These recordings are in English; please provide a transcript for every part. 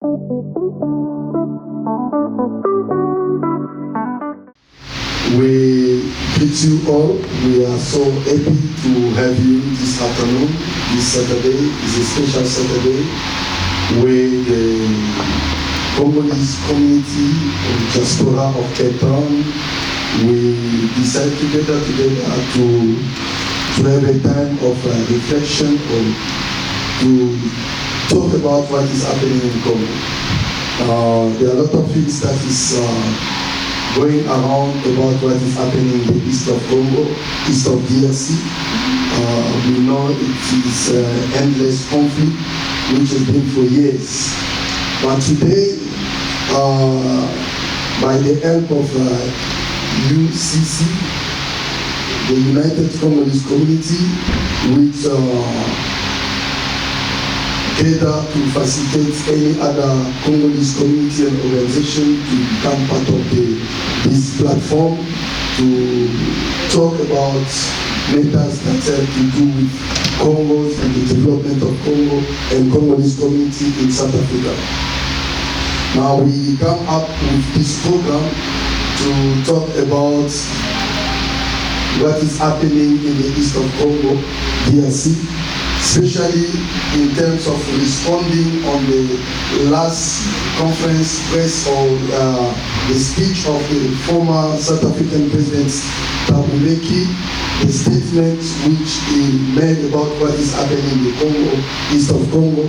We greet you all. We are so happy to have you this afternoon. This Saturday is a special Saturday where the Congolese community of the diaspora of Cape Town, we decide together to have a time of reflection or to talk about what is happening in Congo. There are a lot of things that is going around about what is happening in the east of Congo, east of DRC. We know it is endless conflict which has been for years. But today, by the help of UCC, the United Congolese Community, which gather to facilitate any other Congolese community and organization to become part of this platform to talk about matters that have to do with Congo and the development of Congo and Congolese community in South Africa. Now we come up with this program to talk about what is happening in the east of Congo, DRC, especially in terms of responding on the last conference press or the speech of the former South African President Thabo Mbeki, the statement which he made about what is happening in the Congo, east of Congo.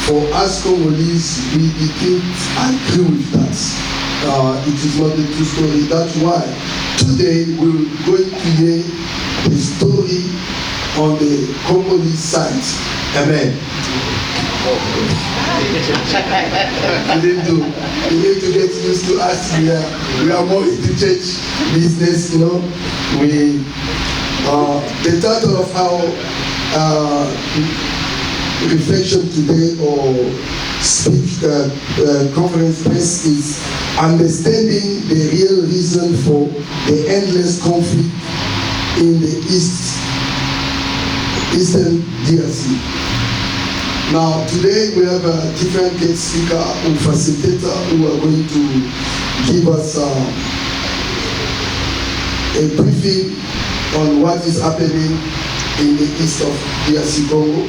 For us Congolese, we didn't agree with that. It is not the true story. That's why today we're going to hear the story on the Congolese side. Amen. You need to get used to us. We are more into church business, you know. The title of our reflection today or speech conference press is Understanding the Real Reason for the Endless Conflict in the Eastern DRC. Now today we have a different guest speaker or facilitator who are going to give us a briefing on what is happening in the east of DRC Congo.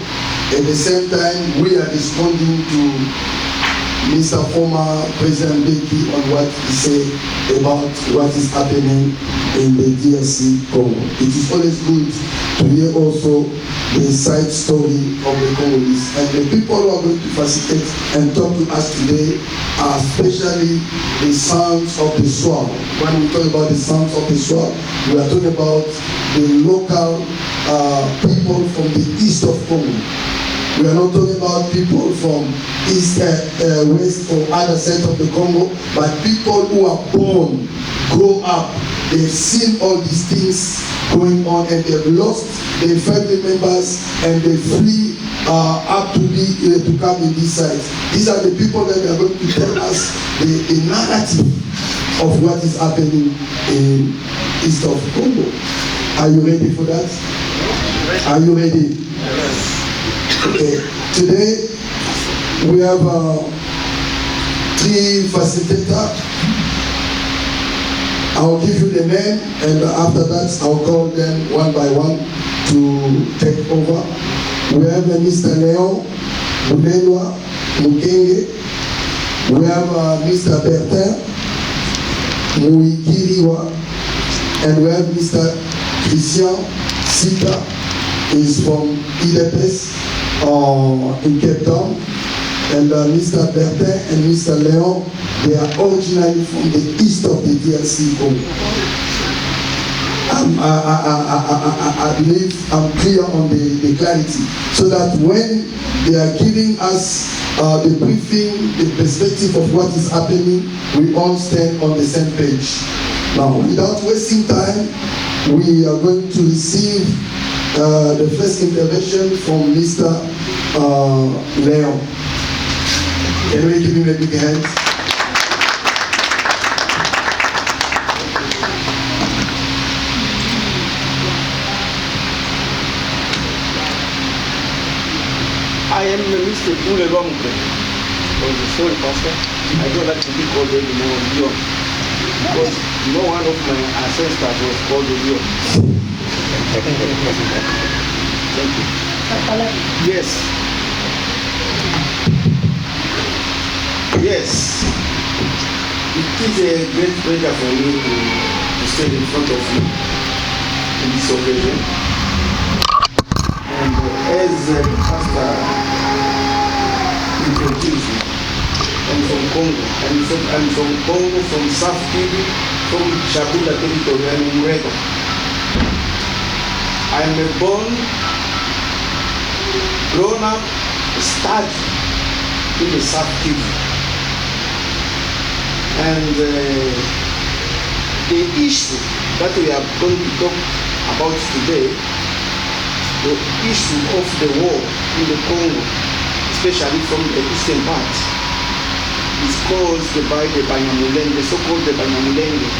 At the same time, we are responding to Mr. Former President Mbeki on what he said about what is happening in the DRC Congo. It is always good to hear also the side story of the Congolese. And the people who are going to facilitate and talk to us today are especially the sons of the soil. When we talk about the sons of the soil, we are talking about the local people from the east of Congo. We are not talking about people from east, west or other side of the Congo, but people who are born, grow up, they've seen all these things going on and they've lost their family members and they flee up to come in this side. These are the people that are going to tell us the narrative of what is happening in east of Congo. Are you ready for that? Are you ready? Yes. Okay. Today we have 3 facilitators. I'll give you the name and after that I'll call them one by one to take over. We have Mr. Leon Bulelwa Mukenge. We have Mr. Bertin Muikiriwa, and we have Mr. Christian Sita, is from IDPS in Cape Town, and Mr. Bertin and Mr. Leon, they are originally from the east of the DRC Congo. I believe I'm clear on the clarity, so that when they are giving us the briefing, the perspective of what is happening, we all stand on the same page. Now, without wasting time, we are going to receive the first intervention from Mr. Leon. Can we give him a big hand? I am Mr. Bulelwa Mukenge. sorry, Pastor, I don't like to be called anymore Leon. Because no one of my ancestors was called Leon. Thank you. Yes. Yes. It is a great pleasure for me to stand in front of you in this occasion. And as Pastor introduced me, I'm from Congo. I'm from Congo, from South Kivu, from Shabunda territory, I'm in Murega. I'm born, grown up, studied in the South Kivu. And the issue that we are going to talk about today, the issue of the war in the Congo, especially from the eastern part, is caused by the BANYAMULENGE, the so-called the BANYAMULENGE.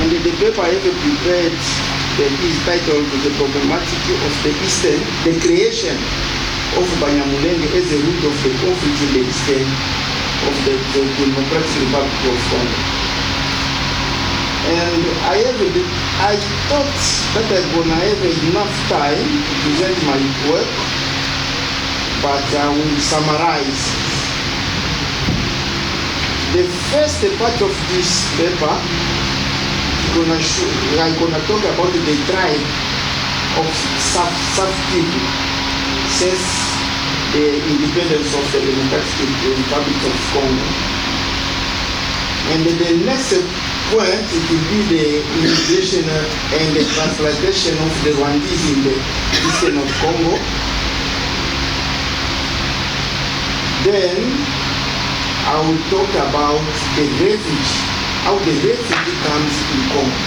And the paper I have prepared that is titled The Problematic of the Eastern, the creation of BANYAMULENGE as a root of the conflict in the Eastern of the Democratic Republic of Congo. And I thought that I'm gonna have enough time to present my work, but I will summarize. The first part of this paper, I'm gonna talk about the tribe of South Kivu since the independence of the Democratic Republic of Congo. And the next point, it will be the immigration and the transplantation of the Rwandese in the eastern of Congo. Then I will talk about the refugee, how the refugee comes in Congo.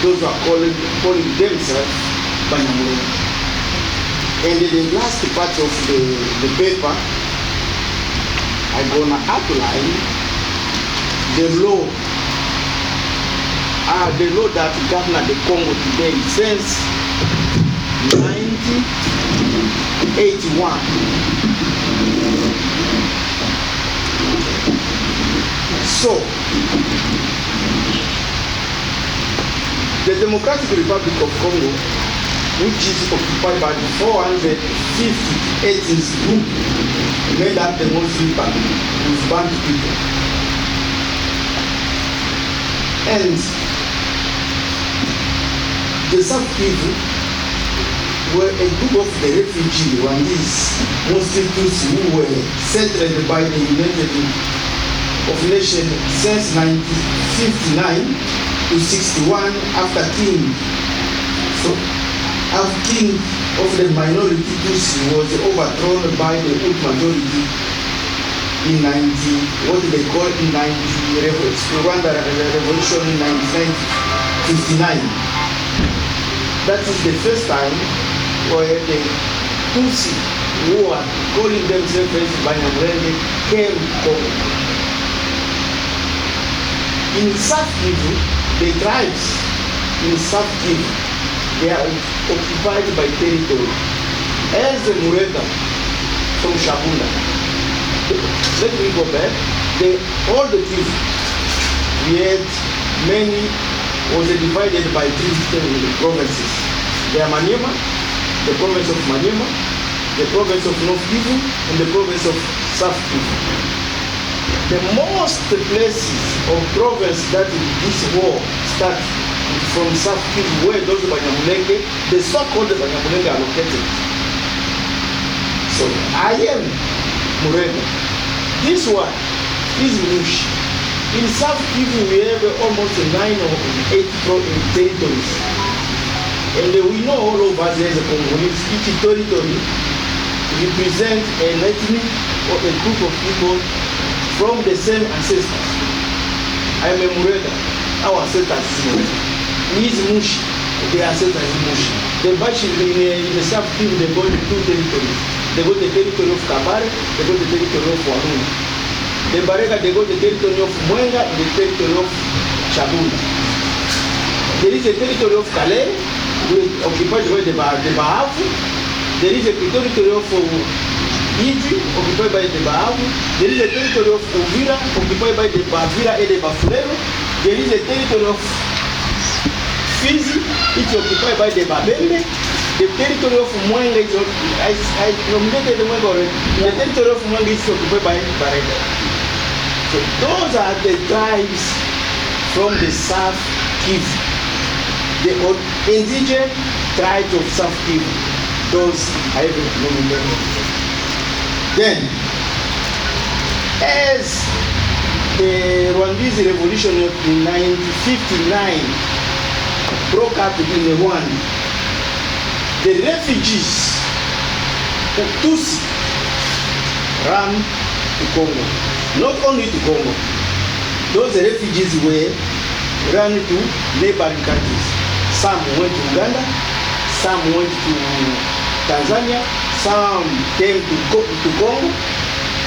Those who are calling themselves BANYAMULENGE. And in the last part of the paper, I'm gonna outline the law that governs the Congo today since 1981. So, the Democratic Republic of Congo, which is occupied by 450 ethnic groups, made up the mostly with Bantu people. And the South Kivu were a group of the refugees, Rwandese, mostly Tutsi, who were settled by the United Nations since 1959 to 61 after King. So, King of the minority Tutsi was overthrown by the old majority in what they call in Rwanda Revolution in 1959. That is the first time where the Tutsi who are calling themselves BANYAMULENGE came to Congo. In South Kivu, the tribes in South Kivu, they are occupied by territory. As the Murega from Shabunda, let me go back. All the Kivu, we had many, was divided by three provinces. They are Maniema, the province of Maniema, the province of North Kivu, and the province of South Kivu. The most places or province that this war started from South Kivu, where those BANYAMULENGE, the so-called BANYAMULENGE are located. So I am Murega. This one is Mushi. In South Kivu, we have almost 9 or 8 territories. And we know all of us as a Congolese, each territory represents an ethnic or a group of people from the same ancestors. I am a Murega, our ancestors is Murega. He is Mushi, the ancestors is Mushi. The Bashi in the South Kivu, they got the 2 territories. They got the territory of Kabare, they got the territory of Waruna. The Barega, they got the territory of Mwenga and the territory of Shabunda. There is a territory of Kale, occupied by the Bahavu. There is a territory of Iji, occupied by the Bahavu. There is a territory of Uvira, occupied by the Bavira and the Bafulero. There is a territory of Fizi, it's occupied by the Babembe. The territory of Mwenga is I nominated the Mwenga already. The territory of Mwenga is occupied by Barega. So those are the tribes from the South Kivu. The indigenous tribes of South Kivu. Those I have nominated. Then, as the Rwandese revolution of 1959 broke up in Rwanda, the refugees of TUSI ran to Congo. Not only to Congo, those refugees were run to neighboring countries. Some went to Uganda, some went to Tanzania, some came to Congo,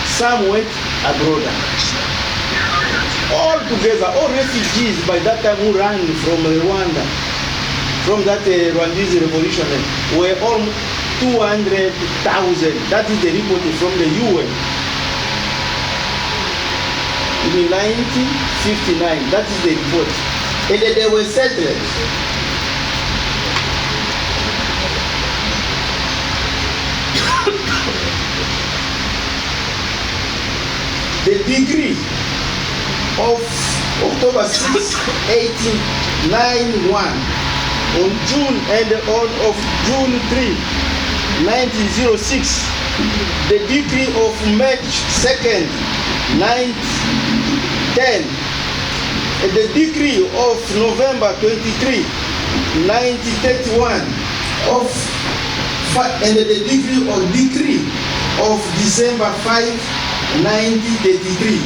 some went abroad. All together, all refugees by that time who ran from Rwanda, from that Rwandese revolution, were almost 200,000. That is the report from the UN. In 1959, that is the report. And they were settled. The decree of October 6, 1891, on June and of June 3, 1906, the decree of March 2nd, 1910, and the decree of November 23, 1931, and the decree of December 5, 1933,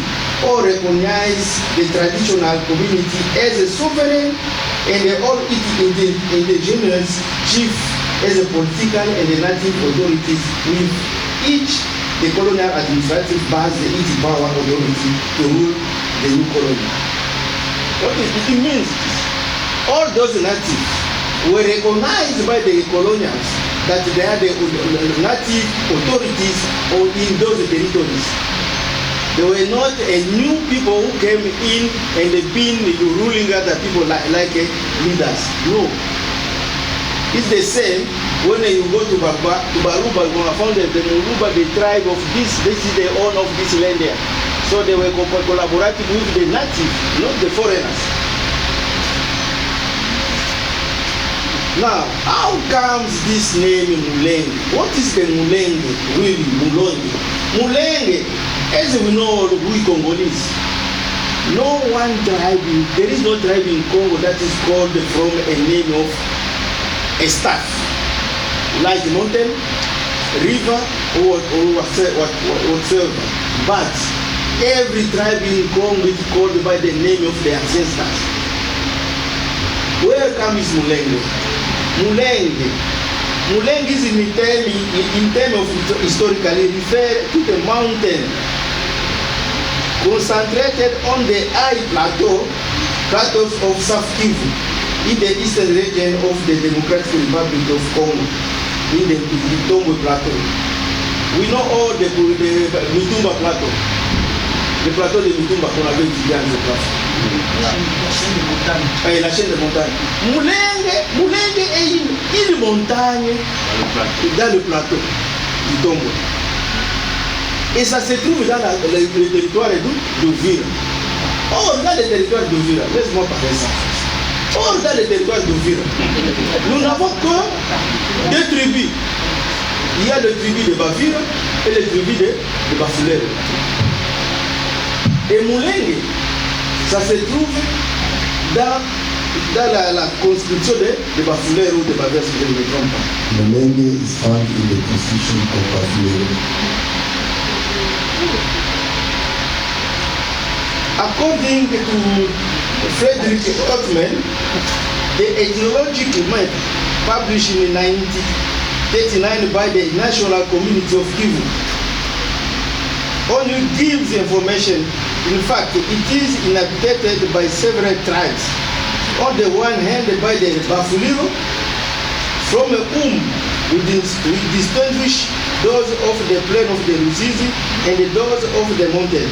all recognize the traditional community as a sovereign and all its indigenous chief as a political and the native authorities, with each the colonial administrative base its power authority to rule the new colony. What it means? All those natives were recognized by the colonials that they are the native authorities or in those territories. They were not a new people who came in and they've been ruling other people like leaders. No. It's the same when you go to Baruba, you found the Muruba, the tribe of this is the owner of this land there. So they were collaborating with the natives, not the foreigners. Now, how comes this name Mulenge? What is the Mulenge really? Mulenge, as we know, we Congolese, no one tribe, there is no tribe in Congo that is called from a name of a staff, like mountain, river, or whatsoever. But every tribe in Congo is called by the name of their ancestors. Where comes Mulenge? Mulenge is in terms of historically referred to the mountain concentrated on the high plateaus of South Kivu in the eastern region of the Democratic Republic of Congo, in the Tombo Plateau. We know all the Mitumba Plateau. Le plateau de Mitumba qu'on avait étudié en géographie. La chaîne de montagne. Mulenge est une montagne dans le plateau du Tombo. Et ça se trouve dans le territoire d'Uvira. Or, dans le territoire d'Uvira, laisse-moi parler ça. Or, dans le territoire d'Uvira, nous n'avons que deux tribus. Il y a le tribu de Bavira et le tribu de Bafulero. Et Mulenge, ça se trouve dans la conscription de Bafulero ou de Bavira, si je ne me trompe pas. Mulenge is found in the constitution of Bafulero. According to Frederick Ottman, the ethnological map published in 1939 by the National Community of Kivu only gives information. In fact, it is inhabited by several tribes. On the one hand, by the Bafulero, from whom we distinguish those of the plain of the Ruzizi, and those of the mountain.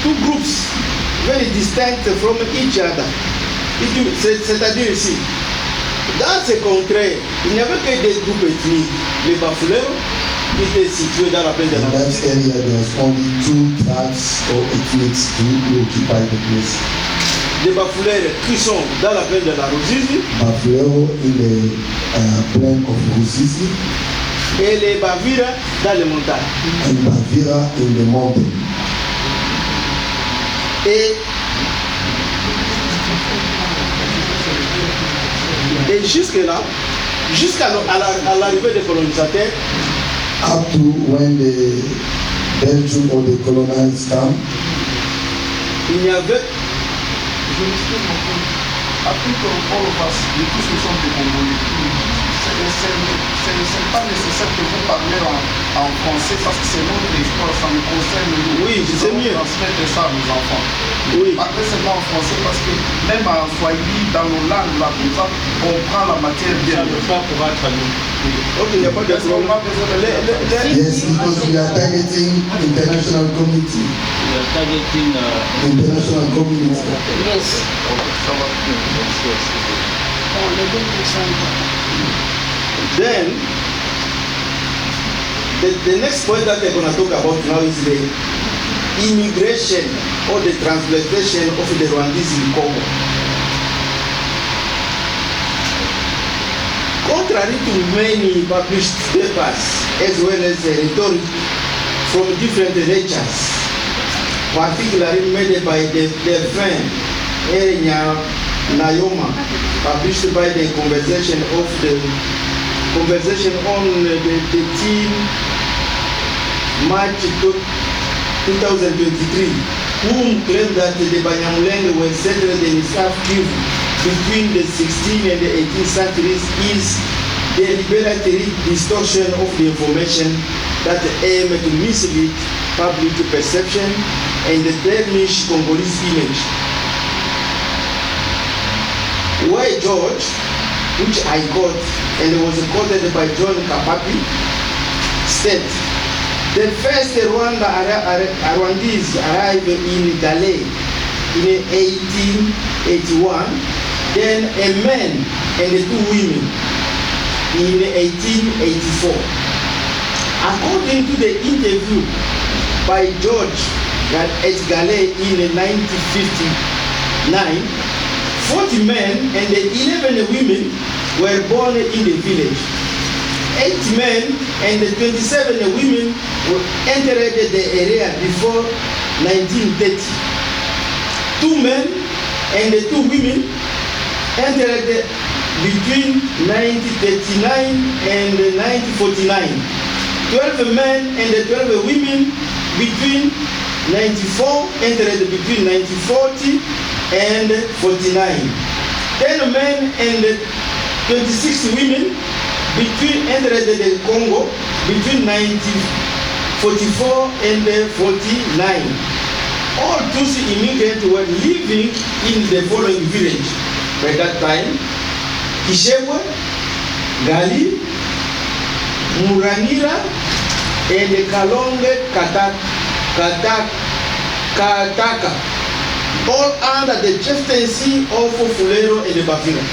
Two groups very distinct from each other. C'est-à-dire ici, dans ce contraire, il n'y avait que des groupes ethniques. Les Bafouleros, qui étaient situés dans la plaine de la Ruzizi. In that area, there was only 2 tribes or ethnics who occupied the place. Les Bafouleros qui sont dans la plaine de la Ruzizi. Bafulero in the plain of Ruzizi. Et les Bavira dans les montagnes. And Bavira in the mountain. Et jusque-là, jusqu'à l'arrivée des colonisateurs, up to when the Belgium or the colonized come, il n'y avait all of us, tous nous sommes des Congolais. C'est pas nécessaire que vous parlez en français parce que c'est notre histoire, ça nous concerne nous. Oui, c'est mieux. Transmettre ça à nos enfants. Oui. Parlez seulement en français parce que même en Swahili, dans nos langues, là, comme ça, on prend la matière bien. Ça ne pas pour être nous. Ok, il n'y a pas de problème. yes, because we are targeting international community. We are targeting International community. Yes. Then, the next point that we're going to talk about now is the immigration or the transplantation of the Rwandese in Congo. Contrary to many published papers, as well as rhetoric from different natures, particularly made by the friend Erenya Nayoma, published by the conversation on the 13 March 2023, whom claimed that the Banyamulenge were settled in South Kivu between the 16th and the 18th centuries is deliberate distortion of the information that aim to mislead public perception and tarnish Congolese image. Why George, which I got and was quoted by John Kapapi, said, the first Rwandese arrived in Galais in 1881, then a man and 2 women in 1884. According to the interview by George at Galais in 1959, 40 men and 11 women were born in the village. 8 men and 27 women entered the area before 1930. 2 men and 2 women entered between 1939 and 1949. 12 men and 12 women between 94 entered between 1940 and 49. 10 men and 26 women entered the Congo between 1944 and 49. All Tutsi immigrants were living in the following village. By that time, Kishebwe, Gali, Muranira, and Kalonge Kataka, all under the chieftaincy of Fulero et de Bafira.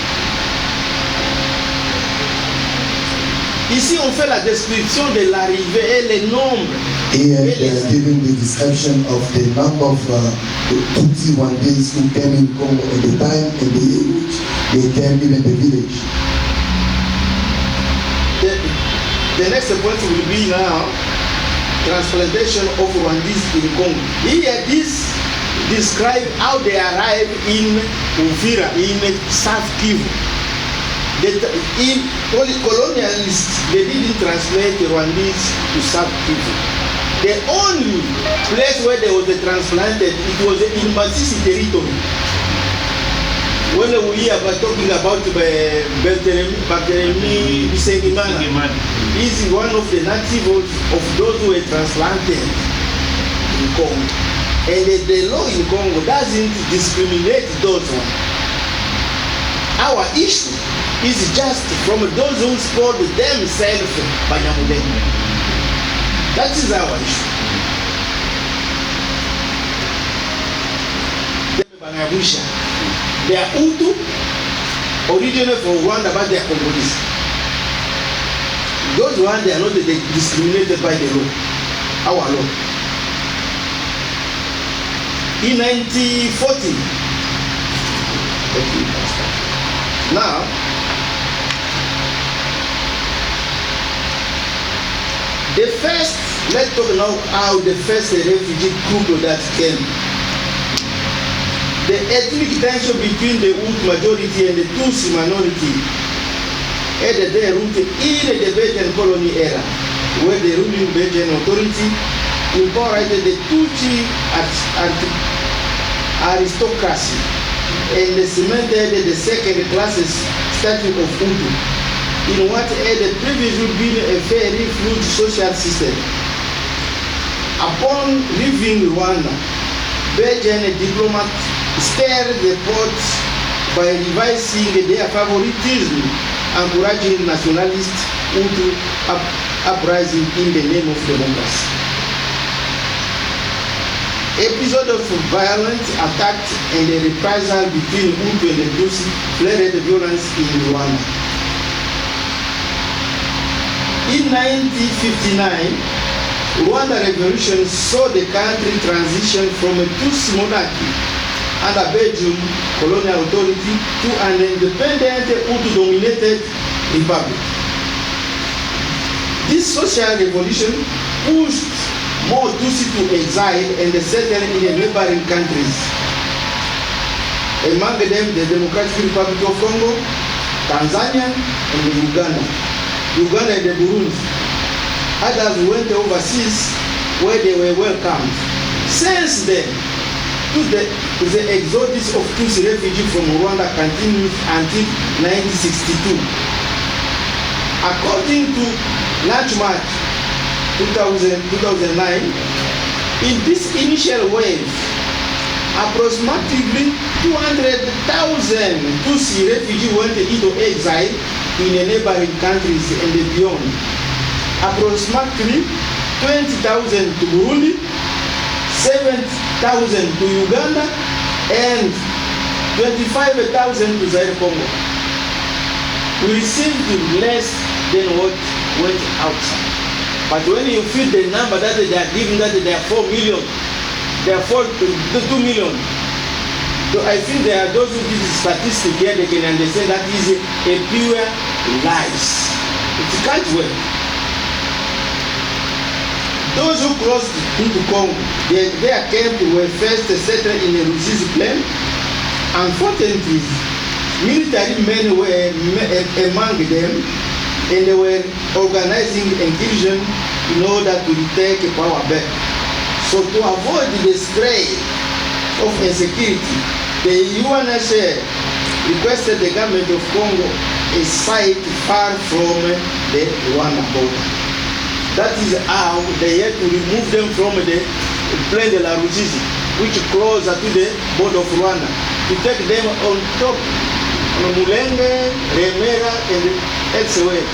Ici, on fait la description de l'arrivée et les nombres. Here they are giving the description of the number of the Tutsi Rwandese who came in Congo at the time and the year which they came even the village. The next point will be now transplantation of Rwandese in Congo. Here this describe how they arrived in Uvira, in South Kivu. Colonialists, they didn't translate Rwandese to South Kivu. The only place where they was transplanted, it was in Masisi territory. When we are talking about Barthélemy Bisengimana, he is one of the natives of those who were transplanted in Congo. And the law in Congo doesn't discriminate those ones. Our issue is just from those who support themselves Banyamulenge. That is our issue. They are Hutu, originally from Rwanda, but they are Congolese. Those ones, they are not discriminated by the law, our law. In 1940, now, the first, let's talk now how the first refugee group that came. The ethnic tension between the Hutu majority and the Tutsi minority had their root in the Belgian colony era, where the ruling Belgian authority incorporated the Tutsi aristocracy and cemented the second-class status of Hutu in what had previously been a very fluid social system. Upon leaving Rwanda, Belgian diplomats stirred the pot by revising their favoritism, encouraging nationalist Hutu uprising in the name of democracy. Episode of violent attack and the reprisal between Hutu and the Tutsi flared the violence in Rwanda. In 1959, Rwanda revolution saw the country transition from a Tutsi monarchy under Belgian colonial authority to an independent Hutu-dominated republic. This social revolution pushed more Tutsi to exile and settle in the neighboring countries. Among them, the Democratic Republic of Congo, Tanzania, and Uganda. Uganda and the Burundi. Others went overseas where they were welcomed. Since then, the exodus of Tutsi refugees from Rwanda continued until 1962. According to March 2009, in this initial wave, approximately 200,000 Tutsi refugees went into exile in the neighboring countries and beyond. Approximately 20,000 to Burundi, 7,000 to Uganda, and 25,000 to Zaire Congo. We received less than what went outside. But when you feel the number that they are giving, that they are 4 million, they are 2 million. So I think there are those who give the statistics here, they can understand that is a pure lies. It can't work. Those who crossed into Congo, their camp were first settled in the Ruzizi plain. Unfortunately, military men were among them, and they were organizing incursion in order to retake power back. So to avoid the spread of insecurity, the UNHCR requested the government of Congo a site far from the Rwanda border. That is how they had to remove them from the plain de la Ruzizi, which closer to the border of Rwanda, to take them on top of Mulenge, Remera, and elsewhere.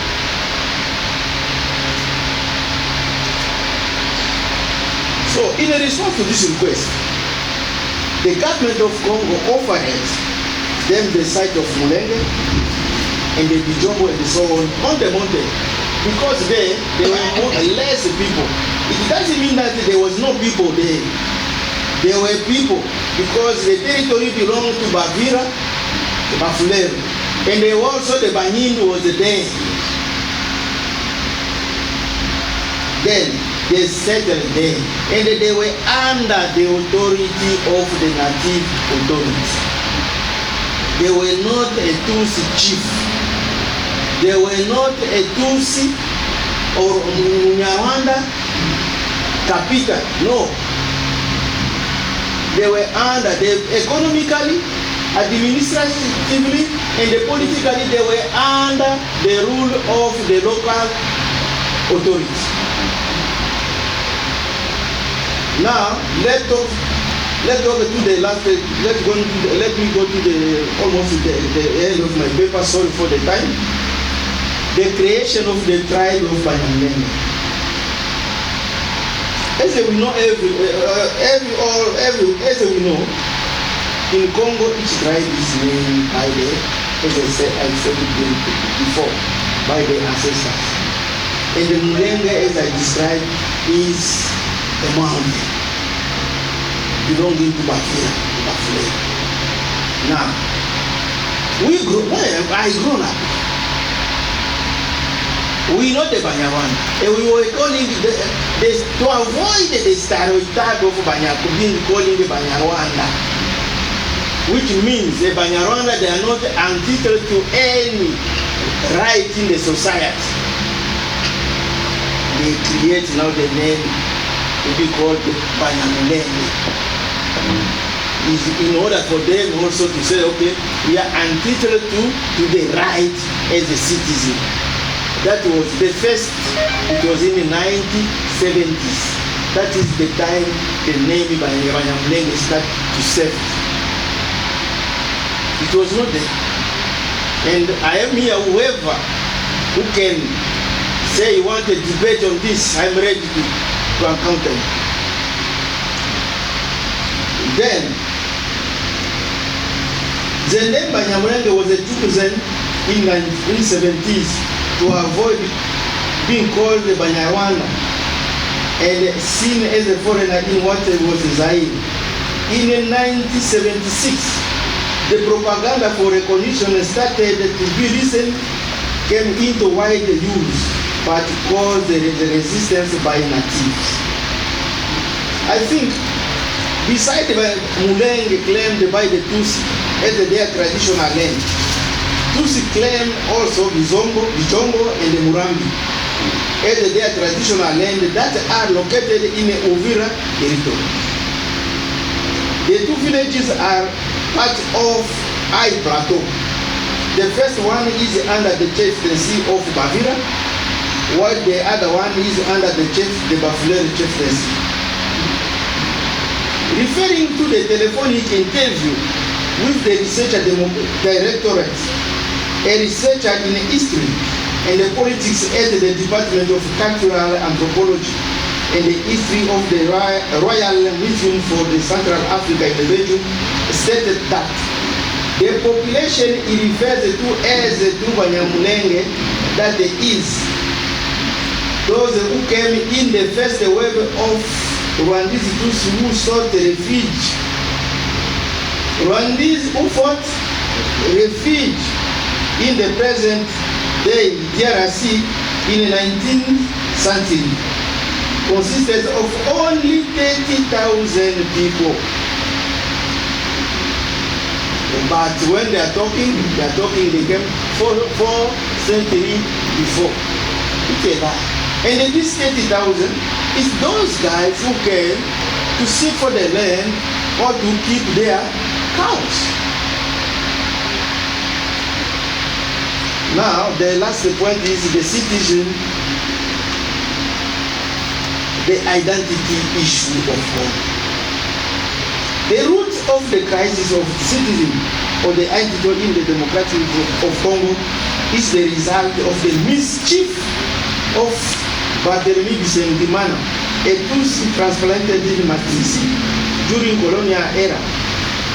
So, in response to this request, the government of Congo offered them the site of Mulenge and the Bijombo and so on the mountain. Because there were less people. It doesn't mean that there was no people there. There were people because the territory belonged to Bavira, Bafulero, and they also the Banyin was there. Then they settled there, and they were under the authority of the native authorities. They were not a Tutsi chief. They were not a Tutsi or Munyarwanda capital. No. They were under economically, administratively, and politically. They were under the rule of the local authorities. Now let's talk Let's go to the last. Let me go to the almost the end of my paper. Sorry for the time. The creation of the tribe of Banyamulenge. As we know, as we know, in Congo, each tribe is named by the, as I said before, by the ancestors. And the Mulenge, as I described, is a mountain belonging to Bafula. Now, I grown up. We know the Banyarwanda, and we were calling to avoid the stereotype of being calling the Banyarwanda, which means the Banyarwanda, they are not entitled to any right in the society. They create now the name to be called Banyamulenge. Is in order for them also to say, okay, we are entitled to the right as a citizen. That was the first, it was in the 1970s. That is the time the name Banyamulenge started to serve. It was not there. And I am here, whoever who can say you want a debate on this, I'm ready to encounter you. Then, the name Banyamulenge was chosen in the 1970s to avoid being called the Banyarwanda and seen as a foreigner in what was Zaire. In 1976, the propaganda for recognition started to be listened, came into wide use, but caused the resistance by natives. I think, besides the Mulenge claimed by the Tusi as their traditional land, Tusi claim also Bizongo, and the Murambi as their traditional land that are located in the Uvira territory. The two villages are part of High Plateau. The first one is under the chieftaincy of Bavira, while the other one is under the Bafulere chieftaincy. Referring to the telephonic interview with the researcher directorate, a researcher in history and the politics at the Department of Cultural Anthropology and the history of the Royal Museum for the Central Africa in the region, stated that the population he refers to as the Banyamulenge, that is, those who came in the first wave of Rwandese Tutsi who sought refuge. Rwandese who fought refuge in the present day DRC in the 19th century consisted of only 30,000 people. But when they are talking they came four centuries before. Okay, and this 30,000 is those guys who came to seek for the land or to keep their cows. Now, the last point is the citizen, the identity issue of Congo. The root of the crisis of citizen or the identity in the democracy of Congo is the result of the mischief of Barthélemy Bisengimana, a Tutsi transplanted in Matisi during colonial era,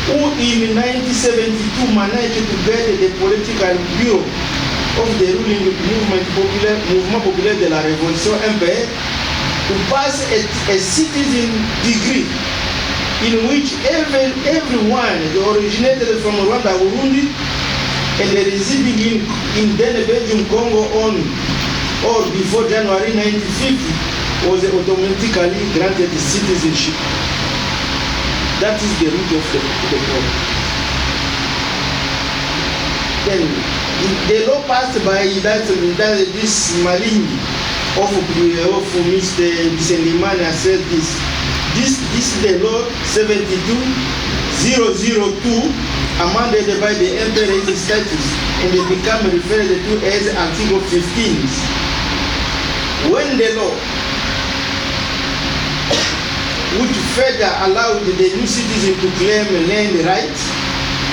who in 1972 managed to get the political bureau of the ruling Mouvement Populaire de la Révolution MPR to pass a citizen degree in which everyone originated from Rwanda, Burundi, and residing in then Belgium, Congo on or before January 1950 was automatically granted citizenship. That is the root of the problem. Then the law passed by this Maling of Mr. Bisengimana said this is the law 72002 amended by the Emperor's statutes and they become referred to as Article 15. When the law which further allowed the new citizen to claim land rights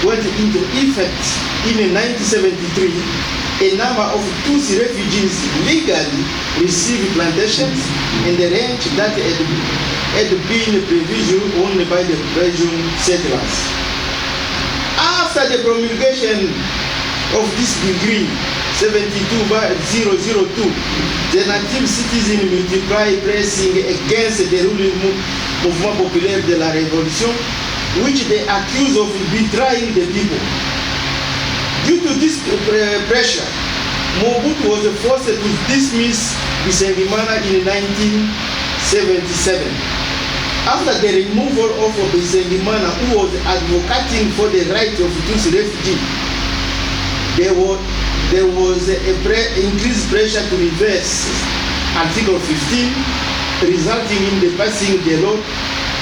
went into effect in 1973. A number of Tutsi refugees legally received plantations in the range that had been previously owned by the Belgian settlers. After the promulgation of this decree 72/002, the native citizens multiplied pressing against the ruling Mouvement Populaire de la Révolution, which they accused of betraying the people. Due to this pressure, Mobutu was forced to dismiss Bisengimana in 1977. After the removal of Bisengimana, who was advocating for the rights of Tutsi refugees, there was increased pressure to reverse Article 15, resulting in the passing the law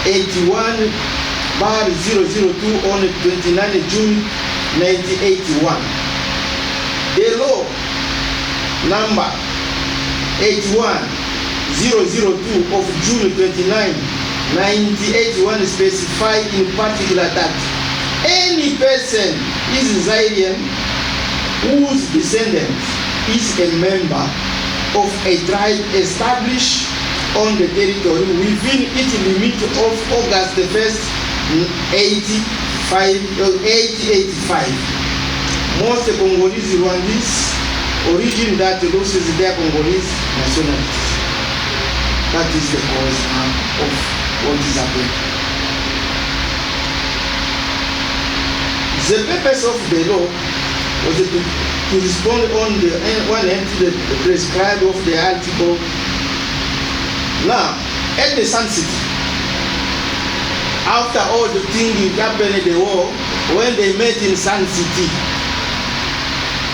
81/002 on 29 June 1981. The law number 81/002 of June 29, 1981 specified in particular that any person is Zairian whose descendant is a member of a tribe established on the territory within its limit of August 1st, 1885. Most Congolese Rwandese origin that loses their Congolese nationality. That is the cause of what is happening. The purpose of the law was to respond on the one hand to the prescribed of the article. Now, at the Sun City, after all the things happened in the war, when they met in Sun City,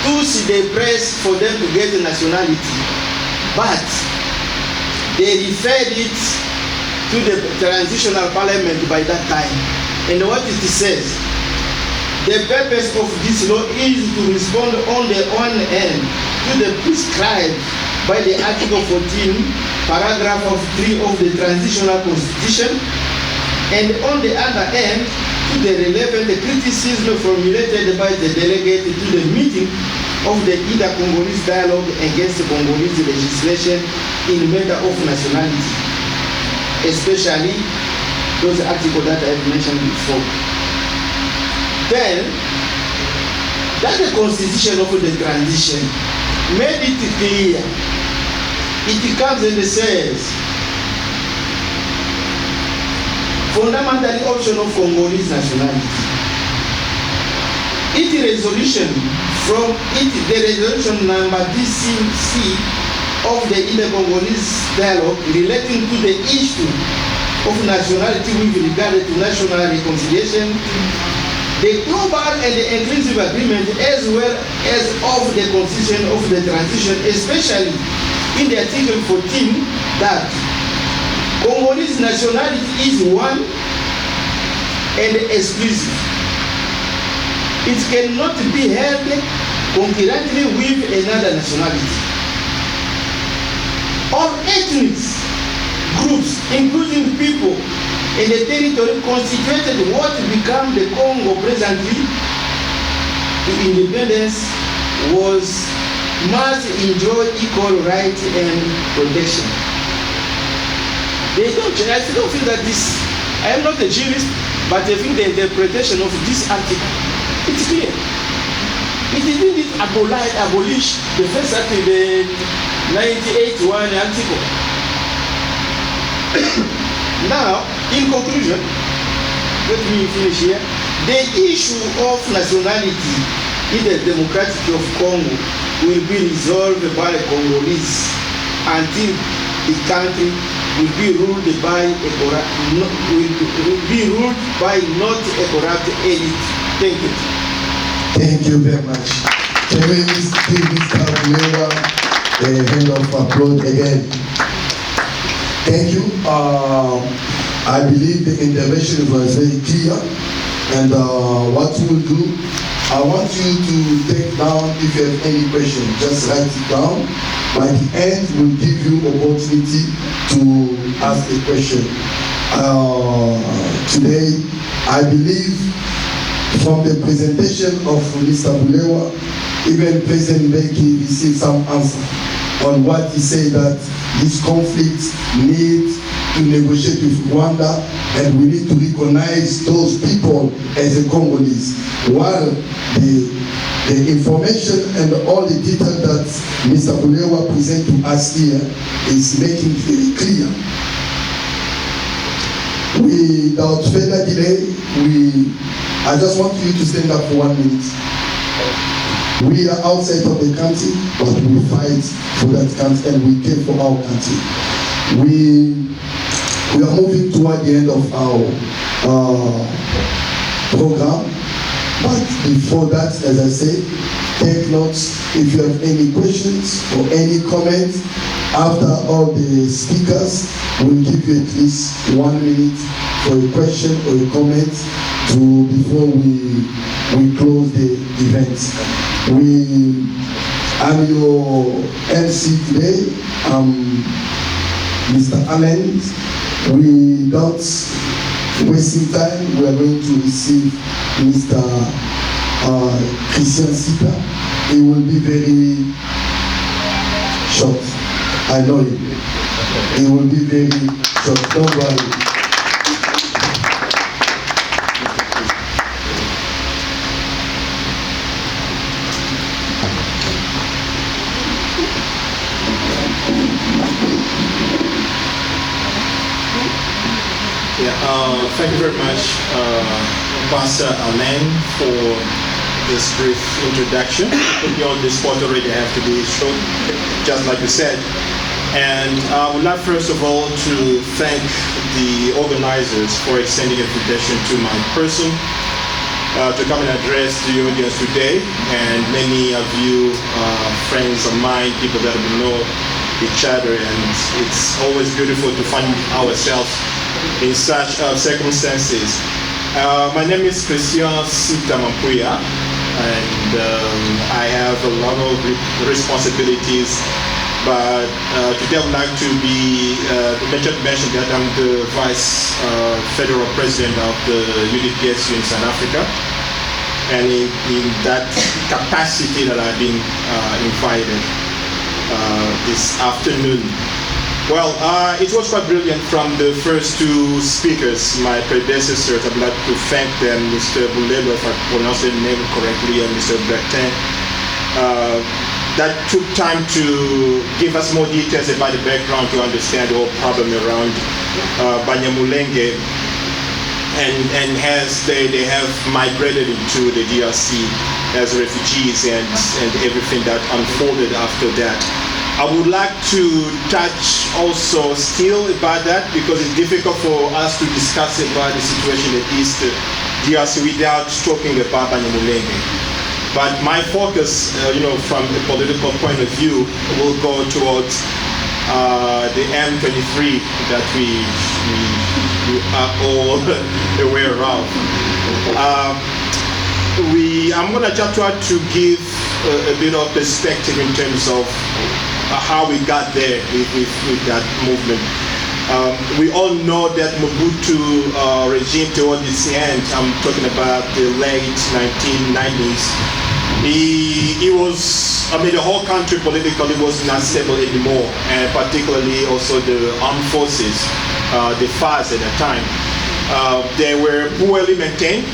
Tutsi they pressed for them to get a nationality, but they referred it to the transitional parliament by that time. And what it says, the purpose of this law is to respond on the one hand to the prescribed by the Article 14, paragraph of 3 of the transitional constitution, and on the other hand to the relevant criticism formulated by the delegate to the meeting of the Ida Congolese dialogue against Congolese legislation in matter of nationality, especially those articles that I have mentioned before. Then, that the constitution of the transition made it clear. It comes and says, fundamental option of Congolese nationality. It resolution from it, the resolution number DCC of the Indo-Congolese dialogue relating to the issue of nationality with regard to national reconciliation, the global and the inclusive agreement, as well as of the constitution of the transition, especially in the Article 14, that Congolese nationality is one and exclusive. It cannot be held concurrently with another nationality. All ethnic groups, including people in the territory constituted what became the Congo presently to independence, must enjoy equal rights and protection. I don't feel that this, I am not a jurist, but I think the interpretation of this article, it's clear. It didn't abolish the first article, the 1981 article. Now, in conclusion, let me finish here. The issue of nationality in the Democratic of Congo will be resolved by the Congolese until the country will be ruled by not a corrupt elite. Thank you. Thank you very much. Can we give Mr. Mulenga a hand of applause again? Thank you. I believe the intervention was very clear, and what we will do, I want you to take down, if you have any question, just write it down. By the end, we'll give you opportunity to ask a question. Today, I believe from the presentation of Mr. Bulewa, even President Mbeki received some answer on what he said, that this conflict needs to negotiate with Rwanda, and we need to recognize those people as a Congolese. While the information and all the detail that Mr. Bulewa present to us here is making it very clear. Without further delay, I just want you to stand up for 1 minute. We are outside of the country, but we fight for that country and we care for our country. We are moving toward the end of our program, but before that, as I said, take notes. If you have any questions or any comments, after all the speakers, we'll give you at least 1 minute for a question or a comment before we close the event. I'm your MC today, Mr. Allen. Without wasting time, we are going to receive Mr. Christian Sita. He will be very short. I know it. He will be very short. Don't worry. Thank you very much, Pastor Amen, for this brief introduction. Put me on this spot already, I have to be short, just like you said. And I would like first of all to thank the organizers for extending an invitation to my person to come and address the audience today. And many of you friends of mine, people that we know each other, and it's always beautiful to find ourselves in such circumstances. My name is Christian Sita Mampuya, and I have a lot of responsibilities, but today I would like to mention that I'm the Vice Federal President of the UDPSU in South Africa, and in that capacity that I've been invited this afternoon. Well, it was quite brilliant from the first two speakers, my predecessors. I'd like to thank them, Mr. Bulelo, if I pronounced the name correctly, and Mr. Bertin. That took time to give us more details about the background to understand the whole problem around BANYAMULENGE, and they have migrated into the DRC as refugees and everything that unfolded after that. I would like to touch also still about that, because it's difficult for us to discuss about the situation in East DRC without talking about BANYAMULENGE. But my focus, from a political point of view, will go towards the M23 that we are all aware of. I'm going to just try to give a bit of perspective in terms of how we got there with that movement. We all know that Mobutu regime toward its end, I'm talking about the late 1990s, the whole country politically was not stable anymore, and particularly also the armed forces, the FARC at the time. They were poorly maintained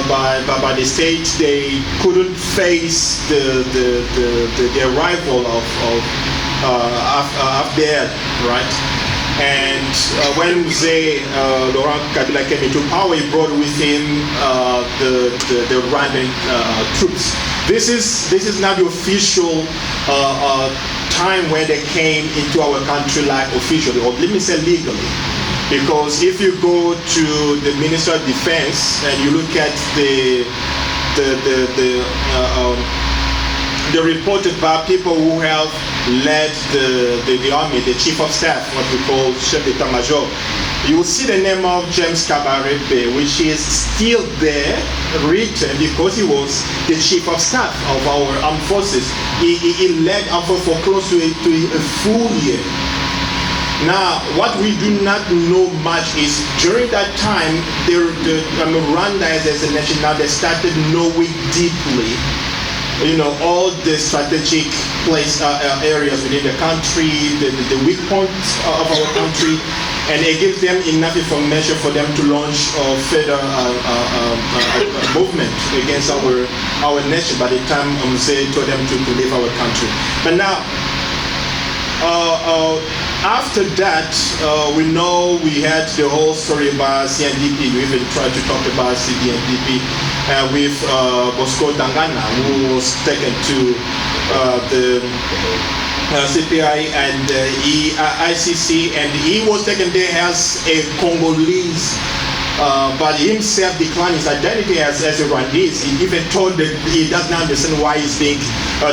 by the state. They couldn't face the arrival of FDR, right? And when Laurent Kabila came into power, he brought with him the Rwandan troops. This is not the official time when they came into our country, like officially, or let me say legally. Because if you go to the Ministry of Defense and you look at the report about people who have led the army, the chief of staff, what we call chef d'état-major, you will see the name of James Kabarebe, which is still there, written, because he was the chief of staff of our armed forces. He led armed forces for close to a full year. Now, what we do not know much is during that time, Rwanda as a nation, now they started knowing deeply, all the strategic areas within the country, the weak points of our country, and it gives them enough information for them to launch a further movement against our nation by the time Mzee told them to leave our country. But now, after that, we know we had the whole story about CNDP. We even tried to talk about CNDP with Bosco Dangana, who was taken to the CPI and ICC, and he was taken there as a Congolese, but himself declined his identity as a Rwandese. He even told that he does not understand why he's being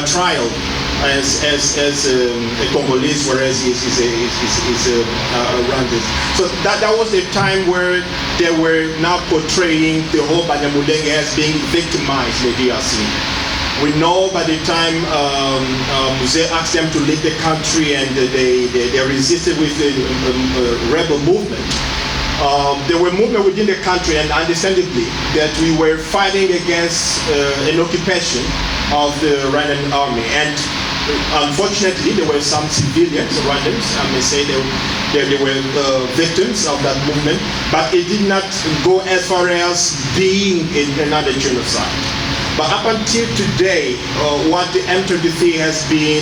trialed as a Congolese, whereas he's a Rwandese. So that was the time where they were now portraying the whole Banyamulenge as being victimized in the DRC. We know by the time Mzee asked them to leave the country and they resisted with the rebel movement. There were movement within the country, and understandably that we were fighting against an occupation of the Rwandan army. And unfortunately, there were some civilians, Rwandans, I may say, they were victims of that movement, but it did not go as far as being another genocide. But up until today, what the M23 has been,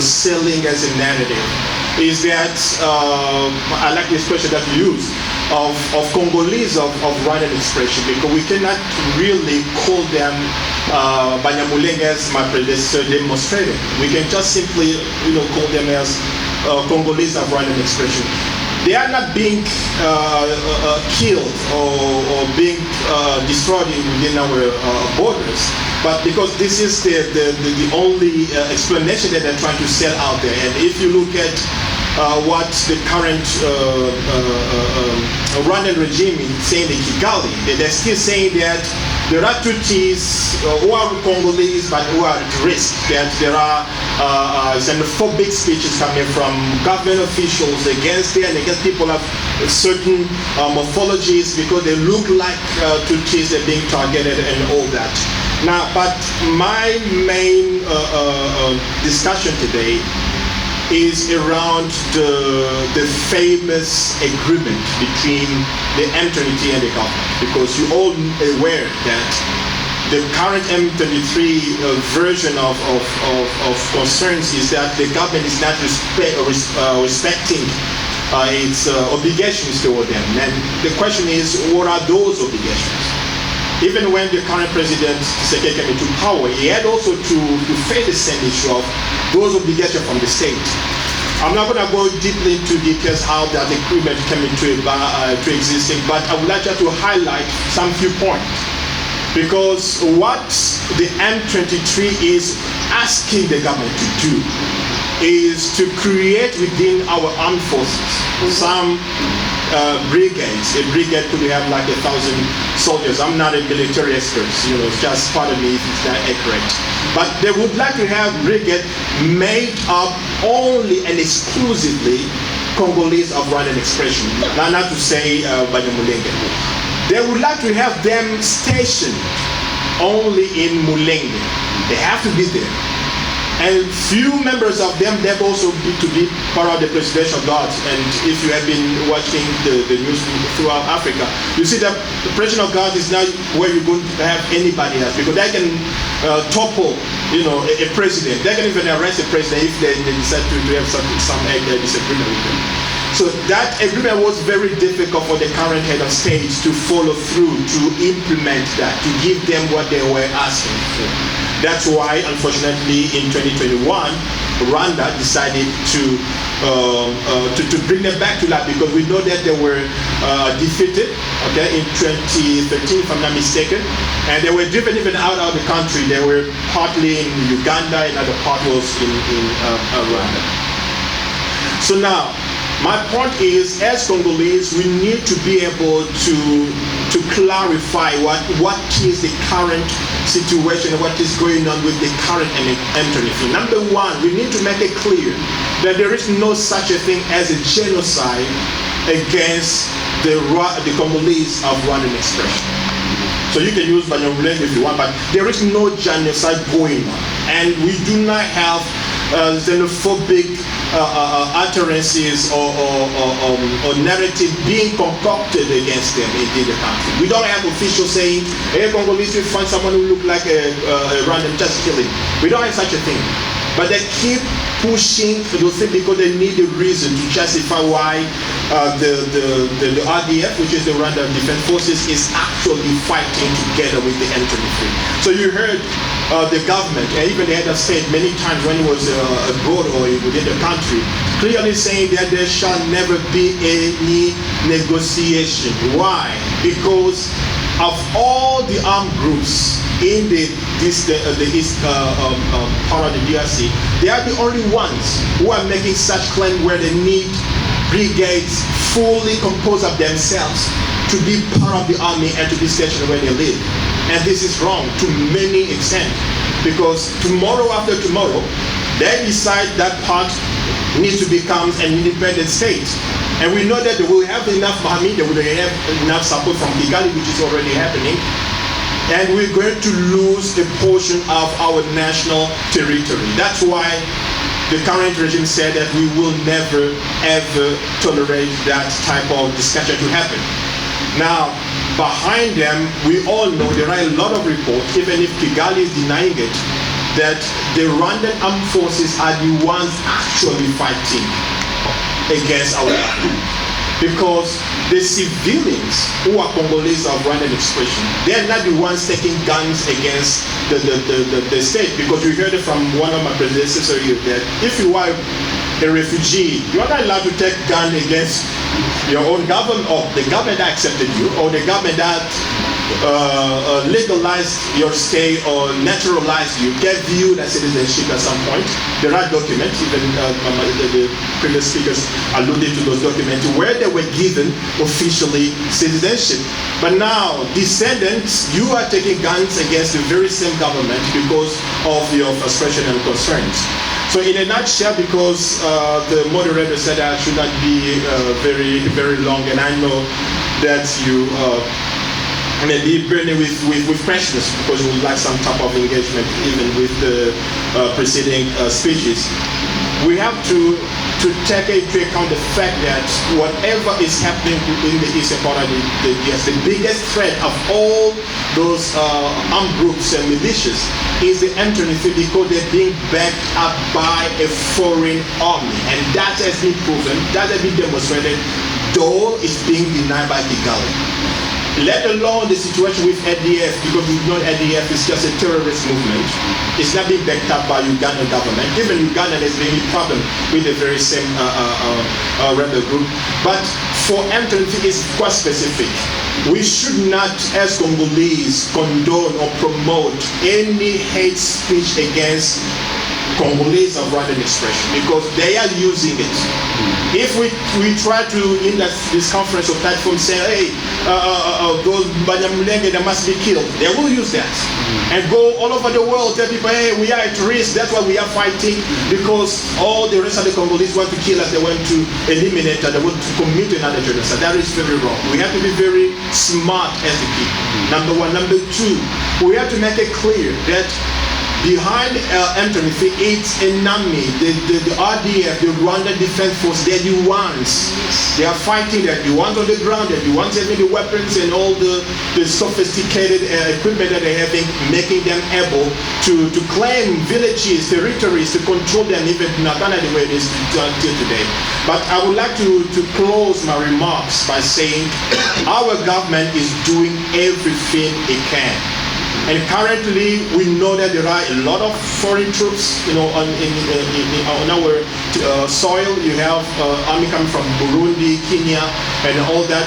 selling as a narrative is that, I like the expression that we use, of Congolese of Rwandan expression, because we cannot really call them Banyamulenge, as my predecessor demonstrated. We can just simply, call them as Congolese of Rwandan expression. They are not being killed or being destroyed within our borders, but because this is the only explanation that they're trying to sell out there. And if you look at what the current Rwandan regime is saying in Kigali, they're still saying that there are Tutsis who are Congolese but who are at risk, that there are xenophobic speeches coming from government officials against them and against people of certain morphologies because they look like Tutsis, they're being targeted and all that. Now, but my main discussion today is around the famous agreement between the M23 and the government, because you're all aware that the current M23 version of concerns is that the government is not respecting its obligations toward them. And the question is, what are those obligations? Even when the current president Tshisekedi came into power, he had also to face the same issue of those obligations from the state. I'm not going to go deeply into details how that agreement came into existing, but I would like to highlight some few points. Because what the M23 is asking the government to do is to create within our armed forces some brigades. A brigade could have like 1,000 soldiers. I'm not a military expert, just pardon me if it's not accurate. But they would like to have brigade made up only and exclusively Congolese of Rwandan expression. Not to say Banyamulenge. They would like to have them stationed only in Mulenge. They have to be there. And few members of them, they've also been to be part of the presidential guards. And if you have been watching the news throughout Africa, you see that the presidential guard is not where you're going to have anybody else, because they can topple, a president. They can even arrest a president if they decide to have some disagreement with them. So that agreement was very difficult for the current head of state to follow through, to implement that, to give them what they were asking for. That's why, unfortunately, in 2021, Rwanda decided to bring them back to that, because we know that they were defeated, in 2013, if I'm not mistaken, and they were driven even out of the country. They were partly in Uganda, another part was in Rwanda. So now, My point is, as Congolese, we need to be able to clarify what is the current situation and what is going on with the current M23. Number one, we need to make it clear that there is no such a thing as a genocide against the Congolese of Rwandan expression. So you can use BANYAMULENGE if you want, but there is no genocide going on. And we do not have xenophobic utterances or narrative being concocted against them in the country. We don't have officials saying, hey, Congolese, if you find someone who looks like a random, just kill him. We don't have such a thing. But they keep pushing those things because they need a reason to justify why the RDF, which is the Rwanda Defense Forces, is actually fighting together with the M23. So you heard the government, and even the head of state many times when he was abroad or within the country, clearly saying that there shall never be any negotiation. Why? Because of all the armed groups in the east part of the DRC, they are the only ones who are making such claim where they need brigades fully composed of themselves to be part of the army and to be stationed where they live. And this is wrong to many extent, because tomorrow after tomorrow, they decide that part needs to become an independent state. And we know that they will have enough army, they will have enough support from Kigali, which is already happening. And we're going to lose a portion of our national territory. That's why the current regime said that we will never ever tolerate that type of discussion to happen. Now, behind them, we all know there are a lot of reports, even if Kigali is denying it, that the Rwandan armed forces are the ones actually fighting against our government. Because the civilians who are Congolese of Rwandan expression, they are not the ones taking guns against the state. Because we heard it from one of my predecessors here that if you are a refugee, you are not allowed to take gun against your own government, or the government that accepted you, or the government that legalized your stay or naturalized you, gave you that citizenship at some point. There are documents, even the previous speakers alluded to those documents, where they were given officially citizenship. But now, descendants, you are taking guns against the very same government because of your frustration and concerns. So in a nutshell, because the moderator said I should not be very long, and I know that you may be burning with questions because you would like some type of engagement even with the preceding speeches. We have to take into account the fact that whatever is happening in the eastern part of the DRC, the biggest threat of all those armed groups and militias is the M23, because they're being backed up by a foreign army, and that has been proven, that has been demonstrated, though it's being denied by Kigali. Let alone the situation with ADF, because we know ADF is just a terrorist movement. It's not being backed up by Ugandan government. Even Uganda has been a problem with the very same rebel group. But for M23, it's quite specific. We should not, as Congolese, condone or promote any hate speech against Congolese of Rwandan expression, because they are using it. If we try to, in this conference or platform, say, hey, those BANYAMULENGE, they must be killed, they will use that. And go all over the world, tell people, hey, we are at risk, that's why we are fighting, because all the rest of the Congolese want to kill us, they want to eliminate us, they want to commit another genocide. That is very wrong. We have to be very smart as a people, number one. Number two, we have to make it clear that behind M23, it's an army, the RDF, the Rwanda Defense Force, they're the ones. They are fighting, they're the ones on the ground, they're the ones having the weapons and all the sophisticated equipment that they're having, making them able to claim villages, territories, to control them, even not the way it is until today. But I would like to close my remarks by saying our government is doing everything it can. And currently, we know that there are a lot of foreign troops, on our soil. You have army coming from Burundi, Kenya, and all that.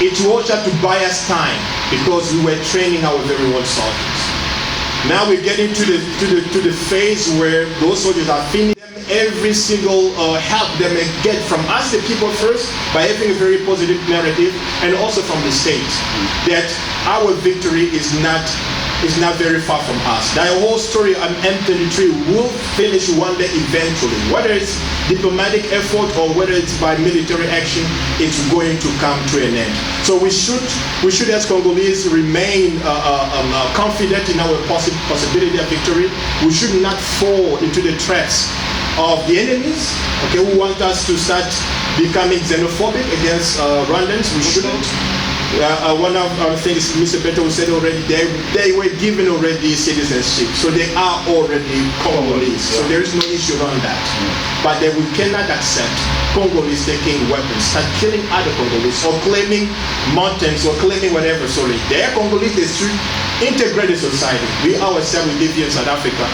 It was just to buy us time, because we were training our very own soldiers. Now we're getting to the phase where those soldiers are finished. every single help they may get from us, the people first, by having a very positive narrative, and also from the state, that our victory is not very far from us. That whole story on M23 will finish one day eventually. Whether it's diplomatic effort or whether it's by military action, it's going to come to an end. So we should as Congolese remain confident in our possibility of victory. We should not fall into the traps of the enemies, okay, who want us to start becoming xenophobic against Rwandans. We shouldn't. One of our things Mr. Beto said already, they were given already citizenship, so they are already Congolese, so there is no issue around that. But then we cannot accept Congolese taking weapons, start killing other Congolese, or claiming mountains, or claiming whatever. Sorry, they are Congolese, they should integrate the society. We ourselves, we live here in South Africa.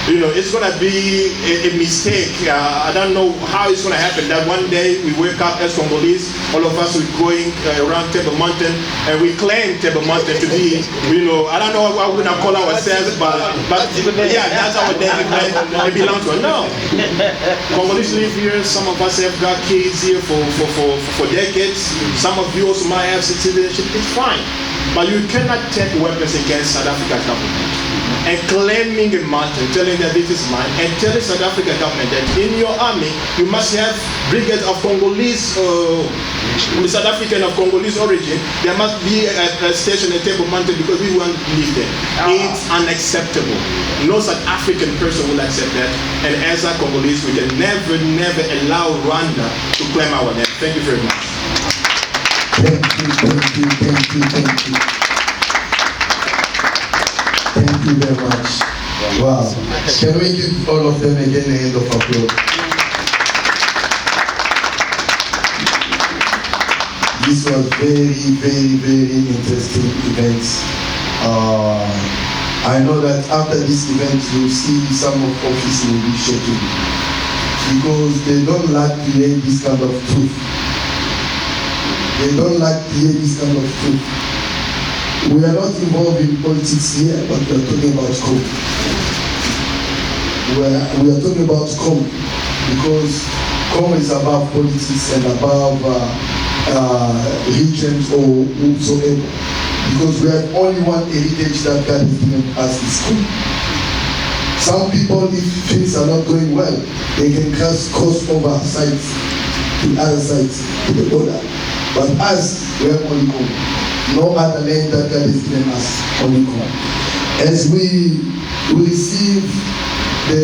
You know, it's going to be a mistake. I don't know how it's going to happen, that one day we wake up as Congolese, all of us are going around Table Mountain, and we claim Table Mountain to be, you know, I don't know what we're going to call ourselves, but yeah, that's our name. It belongs to us. No. Congolese live here. Some of us have got kids here for decades. Some of you also might have citizenship. It's fine. But you cannot take weapons against South African government and claiming a mountain, telling that this is mine, and telling South African government that in your army you must have brigades of Congolese, South African of Congolese origin. There must be a station at Table Mountain because we want to live there. It's unacceptable. No South African person will accept that. And as a Congolese, we can never allow Rwanda to claim our land. Thank you very much. Thank you. Thank you very much. Wow. Can we give all of them again a hand of applause? This was very interesting event. I know that after this event, you'll see some of office will be shaking because they don't like to hear this kind of truth. They don't like to hear this kind of truth. We are not involved in politics here, but we are talking about scope. We are talking about scope because scope is above politics and above regions or whatsoever. Because we have only one heritage that God has given us is scope. Some people, if things are not going well, they can cross over sides to other sides, to the border. But us, we have only scope. No other land that God has given us, only God. As we receive the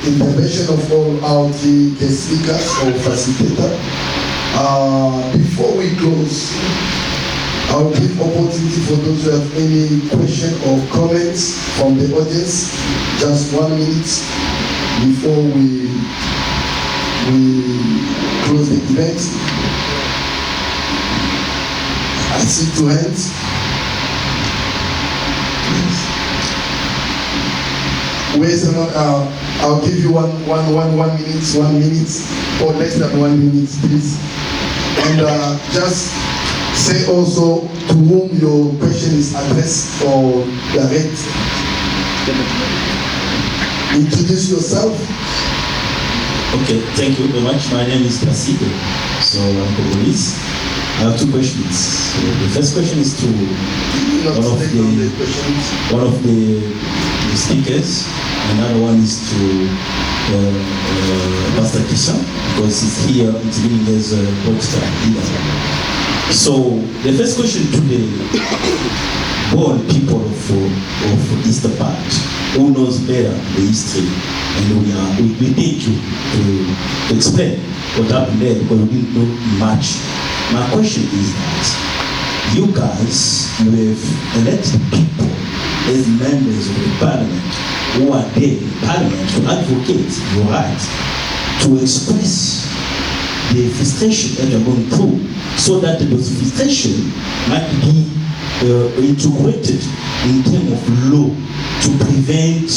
intervention of all our guest speakers or facilitators, before we close, I'll give opportunity for those who have any question or comments from the audience. Just 1 minute before we close the event. I see 2 hands. Wait, I'll give you one minute, or less than 1 minute, please. And just say also to whom your question is addressed or direct. Introduce yourself. Okay, thank you very much. My name is Placide, so I'm Congolese. I have 2 questions. So the first question is to one of the speakers. Another one is to Pastor Kishan, because he's here intervening as a political leader. So the first question to the born people of Eastern part, who knows better the history, and we thank you to explain what happened there because we didn't know much. My question is that you guys, you have elected people as members of the parliament who are there in parliament to advocate your rights, to express the frustration that you're going through, so that the frustration might be integrated in terms of law to prevent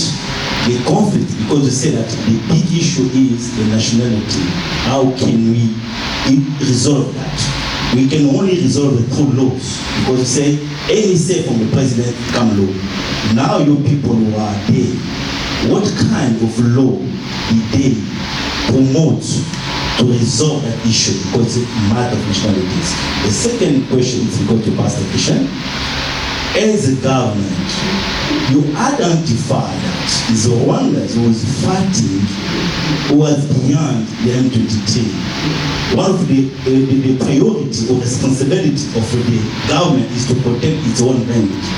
the conflict, because they say that the big issue is the nationality. How can we resolve that? We can only resolve it through laws, because they say any say from the president come law. Now you people who are there what kind of law did they promote to resolve that issue, because it's a matter of nationalities? The second question is regard to Pastor Kishan. As a government, you identify that the Rwandans who was fighting was beyond the M23. One of the priority or responsibility of the government is to protect its own language.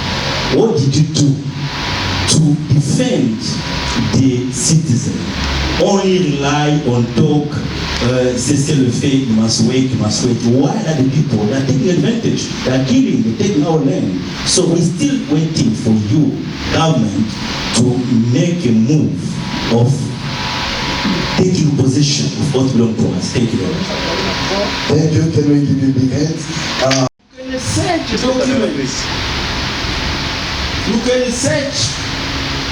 What did you do to defend the citizen? Only rely on talk, c'est ce qu'elle fait, you must wait, you must wait. Why are the people that are taking advantage? They are killing, they are taking our land. So we're still waiting for you, government, to make a move of taking possession of what belongs to us. Thank you very much. Thank you. Can we give you big hands? You can search documents. You can search.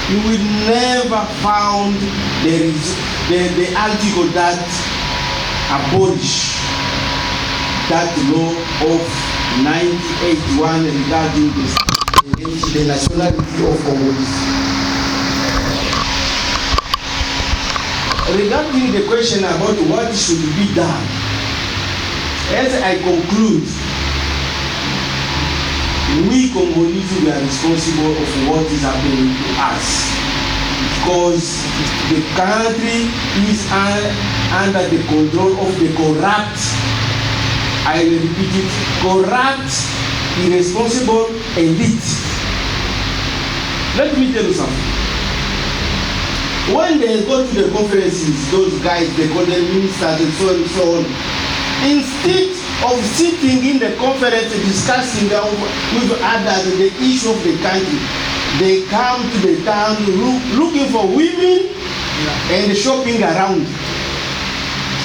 You will never found the article that abolish that law of 1981 regarding the nationality of Congolese. Regarding the question about what should be done, as I conclude, we Congolese, we are responsible of what is happening to us, because the country is under the control of the corrupt, I will repeat it, corrupt, irresponsible elite. Let me tell you something. When they go to the conferences, those guys, they call them ministers and so on and so on, instead of sitting in the conference discussing with others the issue of the country, they come to the town looking for women and shopping around.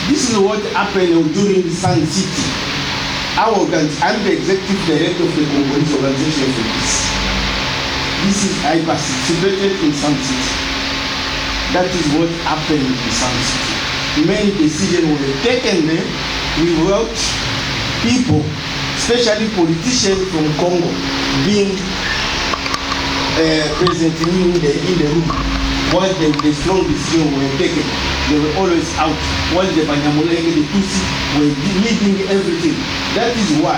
This is what happened during the Sun City. I'm the executive director of the Congolese Organization for Peace. I participated in Sun City. That is what happened in Sun City. Many decisions were taken there without people, especially politicians from Congo, being present in the room. While the strong decisions were taken, they were always out. While the BANYAMULENGE, the TUSI were leading everything. That is why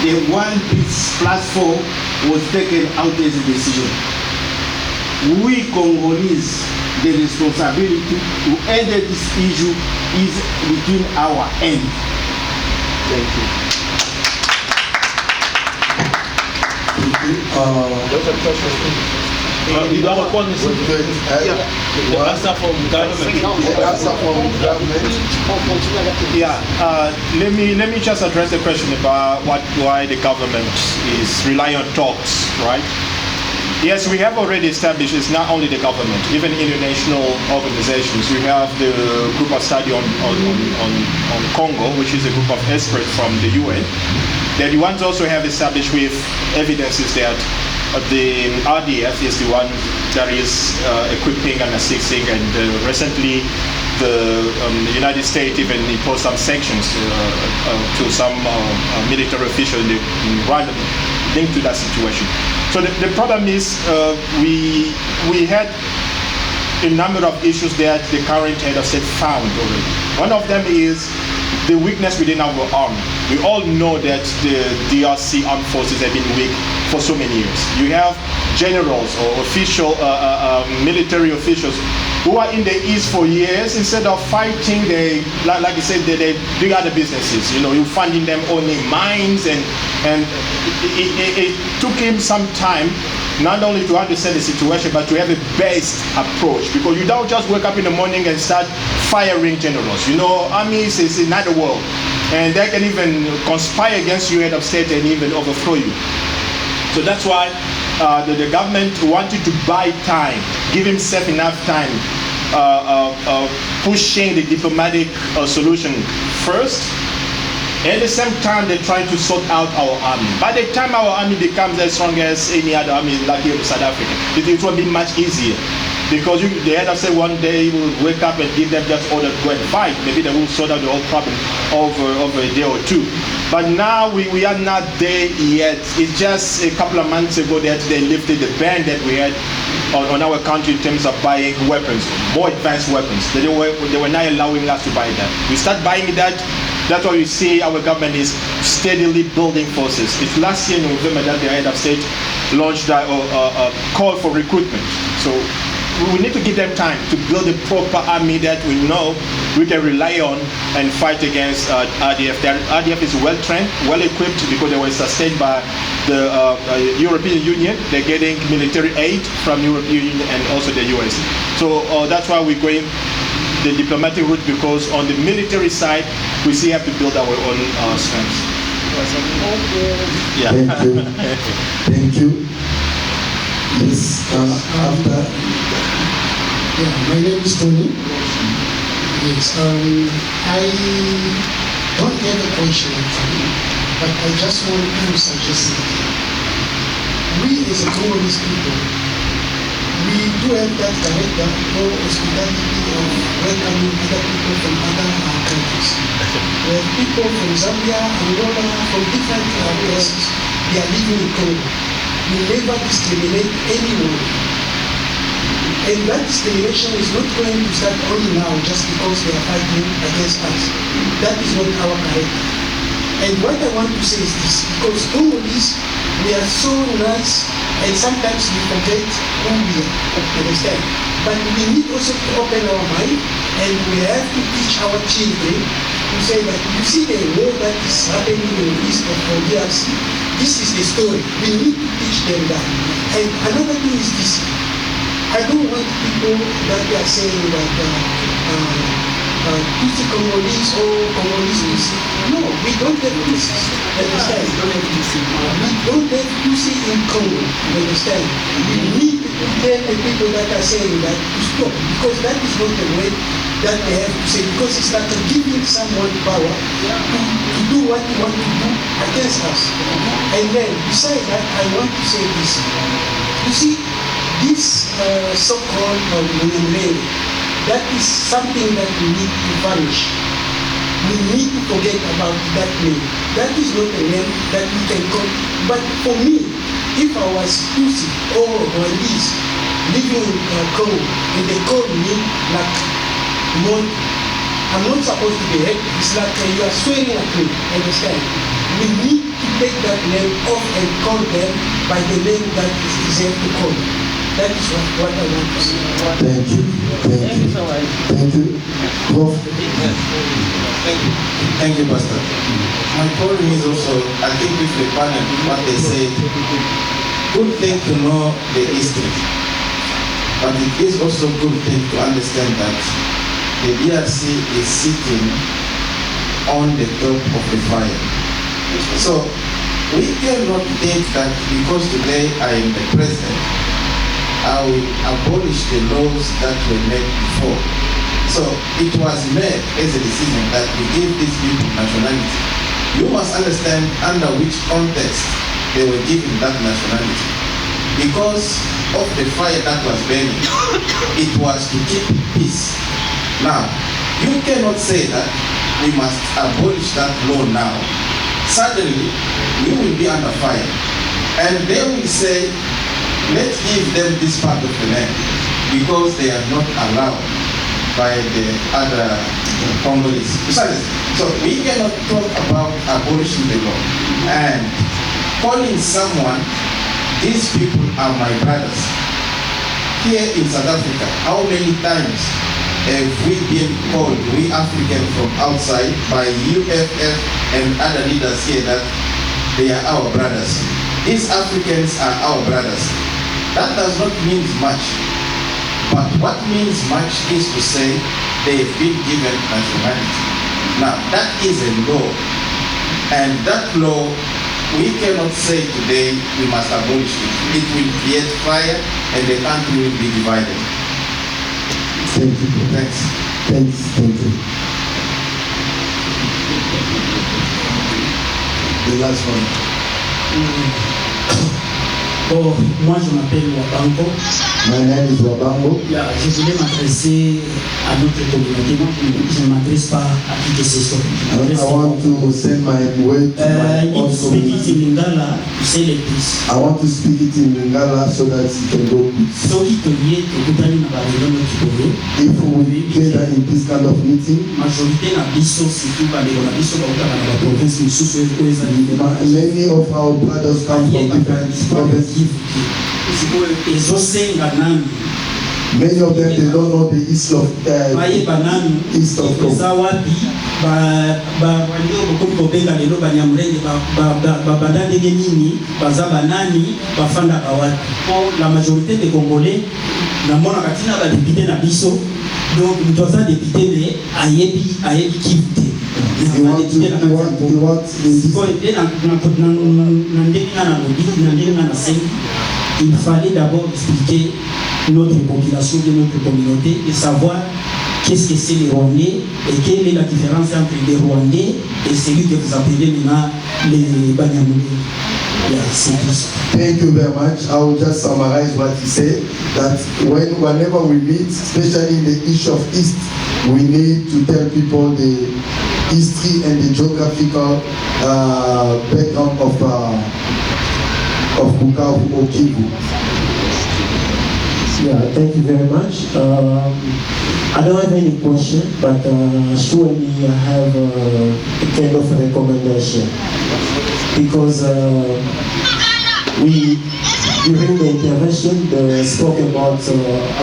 the One Peace platform was taken out as a decision. We Congolese, the responsibility to end this issue is between our hands. Thank you. There's a question. You don't want to the answer from government. Let me just address the question about why the government is relying on talks, right? Yes, we have already established it's not only the government, even international organizations. We have the group of study on Congo, which is a group of experts from the UN, that you want to also have established with evidences that the RDF is the one that is equipping and assisting, and recently the United States even imposed some sanctions to some military officials in Rwanda linked to that situation. So the problem is we had a number of issues that the current head of state found already. One of them is the weakness within our army. We all know that the DRC armed forces have been weak for so many years. You have generals or official military officials who are in the east for years. Instead of fighting, they, like you said, they do other businesses. You know, you're funding them owning mines, and it took him some time not only to understand the situation, but to have a based approach, because you don't just wake up in the morning and start firing generals. You know, armies is another world, and they can even conspire against you, head of state, and even overthrow you. So that's why the government wanted to buy time, give himself enough time, pushing the diplomatic solution first. At the same time, they're trying to sort out our army. By the time our army becomes as strong as any other army, like here in South Africa, it will be much easier. Because the head of state one day will wake up and give them just order to go and fight. Maybe they will sort out the whole problem over a day or two. But now we are not there yet. It's just a couple of months ago that they lifted the ban that we had on our country in terms of buying weapons, more advanced weapons. They were not allowing us to buy that. We start buying that. That's why we see our government is steadily building forces. It's last year in November that the head of state launched a call for recruitment. So we need to give them time to build a proper army that we know we can rely on and fight against RDF. The RDF is well trained, well equipped because they were sustained by the European Union. They're getting military aid from European Union and also the US. So that's why we're going the diplomatic route, because on the military side we still have to build our own strength. Yeah. Thank you. Thank you. Yes, after. Yeah, my name is Tony. Yes, I don't have a question actually, but I just want to suggest something. We as a Congolese people, we do have that character or hospitality of welcoming other people from other countries. We have people from Zambia, Angola, from different places, they are living in Congo. We never discriminate anyone. And that discrimination is not going to start only now just because they are fighting against us. That is not our character. And what I want to say is this, because Congolese, we are so nice and sometimes we forget who we are, understand? But we need also to open our mind and we have to teach our children to say that you see the war that is happening in the east of DRC, this is the story. We need to teach them that. And another thing is this, I don't want people that are saying that TUSTI Congolais or Congolese TUSTI. No, we don't have TUSTI. Understand? We don't have TUSTI in Congo. Understand? We need to tell the people that are saying that to stop, because that is not the way that they have to say, because it's like giving someone power to do what you want to do against us. And then, besides that, I want to say this. You see, this so-called BANYAMULENGE, that is something that we need to vanish. We need to forget about that name. That is not a name that we can call. But for me, if I was TUSI or Rwandese living in Congo and they call me like Mon, I'm not supposed to be happy. It's like you are swearing at me. Understand? We need to take that name off and call them by the name that is deserved to call. That is what I want to say. Thank you. Thank you. Thank you. Prof. Thank you, Pastor. My problem is also, I think with the panel, what they say, good thing to know the history, but it is also good thing to understand that the DRC is sitting on the top of the fire. So we cannot think that because today I am the president, I will abolish the laws that were made before. So it was made as a decision that we give these people nationality. You must understand under which context they were given that nationality. Because of the fire that was burning, it was to keep peace. Now, you cannot say that we must abolish that law now. Suddenly, we will be under fire. And they will say, let's give them this part of the land because they are not allowed by the other Congolese. So we cannot talk about abolishing the law and calling someone, these people are my brothers. Here in South Africa, how many times have we been called, we Africans from outside, by UFF and other leaders here that they are our brothers. These Africans are our brothers. That does not mean much. But what means much is to say they have been given nationality. Now that is a law. And that law, we cannot say today we must abolish it. It will create fire and the country will be divided. Thank you. Thanks. Thanks. Thank you. The last one. Bon, moi je m'appelle Wabango. My name is Wabango. Yeah, je voulais m'adresser à notre communauté. Moi, je ne m'adresse pas à qui que ce soit. I want to send my word to my own community. I want to speak it in Lingala so that it can go. If we gather in this kind of meeting, many of our brothers come from different provinces. Many of them, they don't know the east of Congo. La majorité des Congolais donc nous avons député mais ayebi kivute il fallait d'abord expliquer notre population, de notre communauté et savoir qu'est-ce que c'est les Rwandais et quelle est la différence entre les Rwandais et celui que vous appelez maintenant les Banyamulenge. Yeah, thank you very much. I will just summarize what he said, that whenever we meet, especially in the issue of East, we need to tell people the history and the geographical background of Bukavu or Kivu. Yeah, thank you very much. I don't have any question, but surely I have a kind of a recommendation. Because during the intervention, they spoke about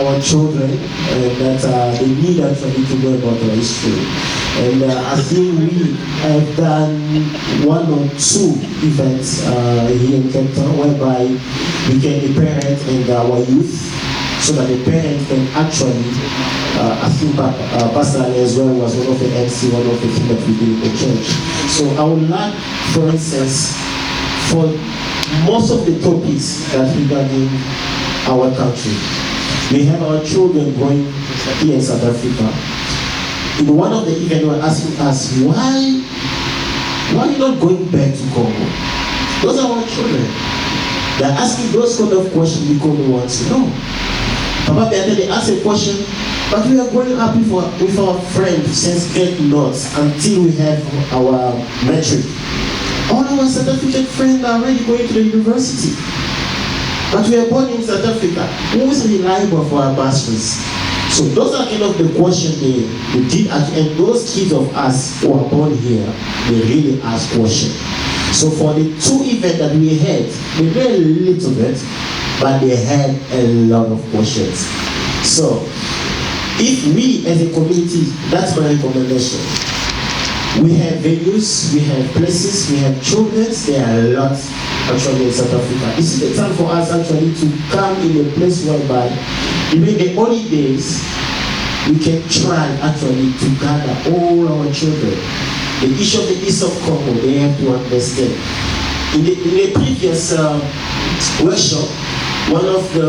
our children and that they need actually to know about our history. And I think we have done 1 or 2 events here in Cape Town whereby we can parent and our youth, so that the parents can actually, I think personally as well was one of the MC, one of the things that we do in the church. So I would like, for instance, for most of the topics that regarding our country, we have our children going here in South Africa. In one of the events, they were asking us, why are you not going back to Congo? Those are our children. They're asking those kind of questions because we want to know. Papa, they ask a question, but we are growing up with our friends since grade notes until we have our metric. All our South African friends are already going to the university. But we are born in South Africa. Who is reliable for our bursaries? So those are kind of the questions they did, and those kids of us who are born here, they really ask questions. So for the 2 events that we had, we did a little bit, but they had a lot of questions. So if we as a community, that's my recommendation. We have venues, we have places, we have children, there are a lot actually in South Africa. This is the time for us actually to come in a place whereby during the holidays we can try actually to gather all our children. The issue of the East of Congo, they have to understand. In the previous workshop, one of the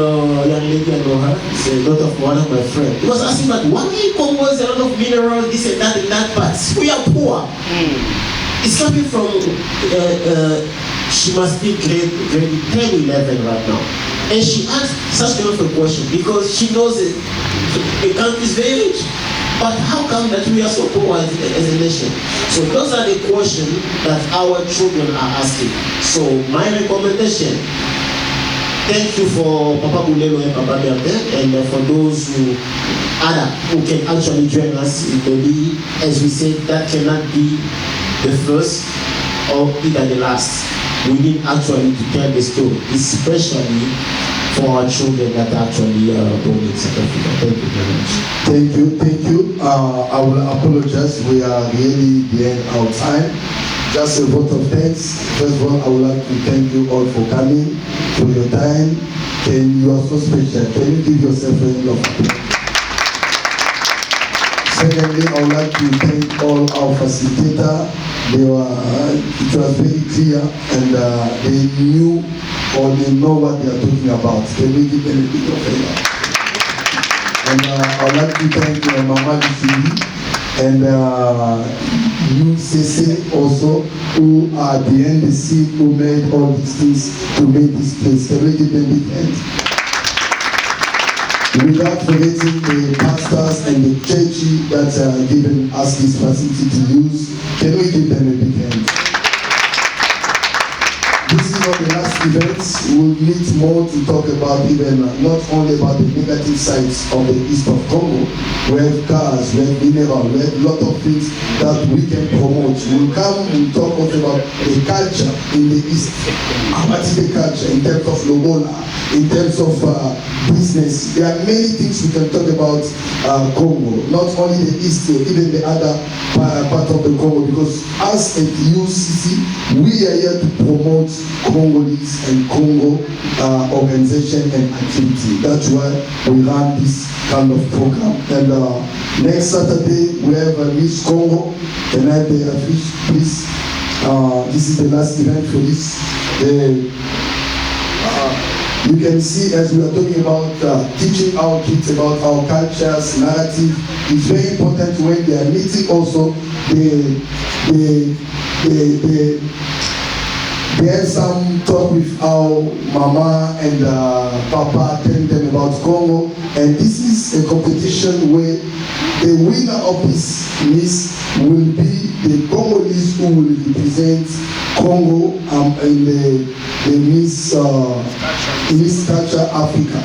young lady I know her, is a daughter of one of my friends. He was asking about why Congo has a lot of minerals, this and that, but we are poor. It's coming from, she must be grade 10, 11 right now. And she asked such kind of a question because she knows that the country is very rich. But how come that we are so poor as a nation? So those are the questions that our children are asking. So my recommendation, thank you for Papa Bulelo and Papa Berde, and for those who can actually join us. Maybe, as we said, that cannot be the first or either the last. We need actually to tell the story, especially for our children that actually born in South Africa. Thank you very much. Thank you. I will apologize. We are really beyond our time. Just a vote of thanks. First of all, I would like to thank you all for coming, for your time. And you are so special. Can you give yourself a round of applause? Secondly, I would like to thank all our facilitators. It was very clear, and they knew or they know what they are talking about. Can we give them a bit of favor? And I would like to thank Mama Gifili and UCC also, who are behind the scene, who made all these things to make this place. Can we give them a big hand? Without forgetting the pastors and the church that are given us this facility to use, can we give them a big hand? This is not the last event. We'll need more to talk about, even not only about the negative sides of the east of Congo. We have cars, we have mineral, we have a lot of things that we can promote. We'll come and talk also about the culture in the east. What is the culture in terms of Lobola, in terms of business? There are many things we can talk about Congo, not only the east, even the other part of the Congo, because us at UCC, we are here to promote Congolese and Congo organization and activity. That's why we run this kind of program. And next Saturday we have Miss Congo. Can I have the affiche, please? This is the last event for this. You can see, as we are talking about teaching our kids about our cultures, narrative, it's very important when they are meeting also there's some talk with our mama and papa telling them about Congo, and this is a competition where the winner of this Miss will be the Congolese who will represent Congo in the Miss Culture Africa.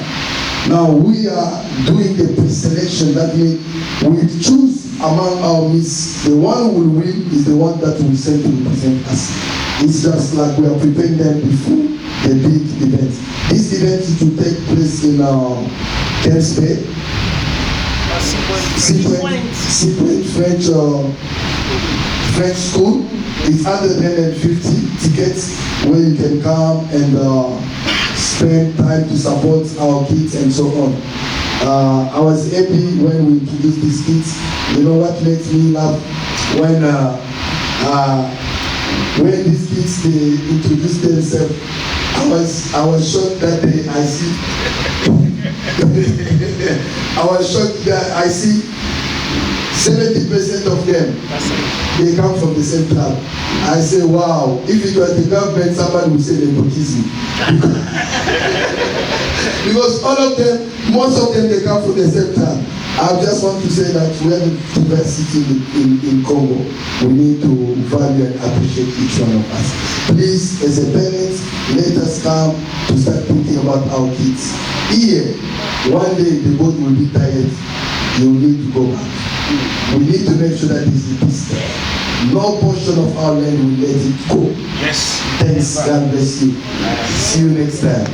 Now we are doing the pre-selection. That means we choose among our Miss. The one who will win is the one that will send to represent us. It's just like we are preparing them before the big event. This event is to take place in Kenspe, Cypriot French school. It's 150 tickets where you can come and spend time to support our kids and so on. I was happy when we introduced these kids. You know what makes me laugh? When these kids they introduce themselves, I was shocked that I was shocked that I see 70% of them, they come from the same tribe. I say, wow, if it was the government, somebody would say nepotism. Because all of them, most of them, they come from the same tribe. I just want to say that we have diversity in Congo. We need to value and appreciate each one of us. Please, as a parent, let us come to start thinking about our kids. Here, one day the boat will be tired. You will need to go back. We need to make sure that this is peace. No portion of our land will let it go. Yes. Thanks. God bless you. See you next time.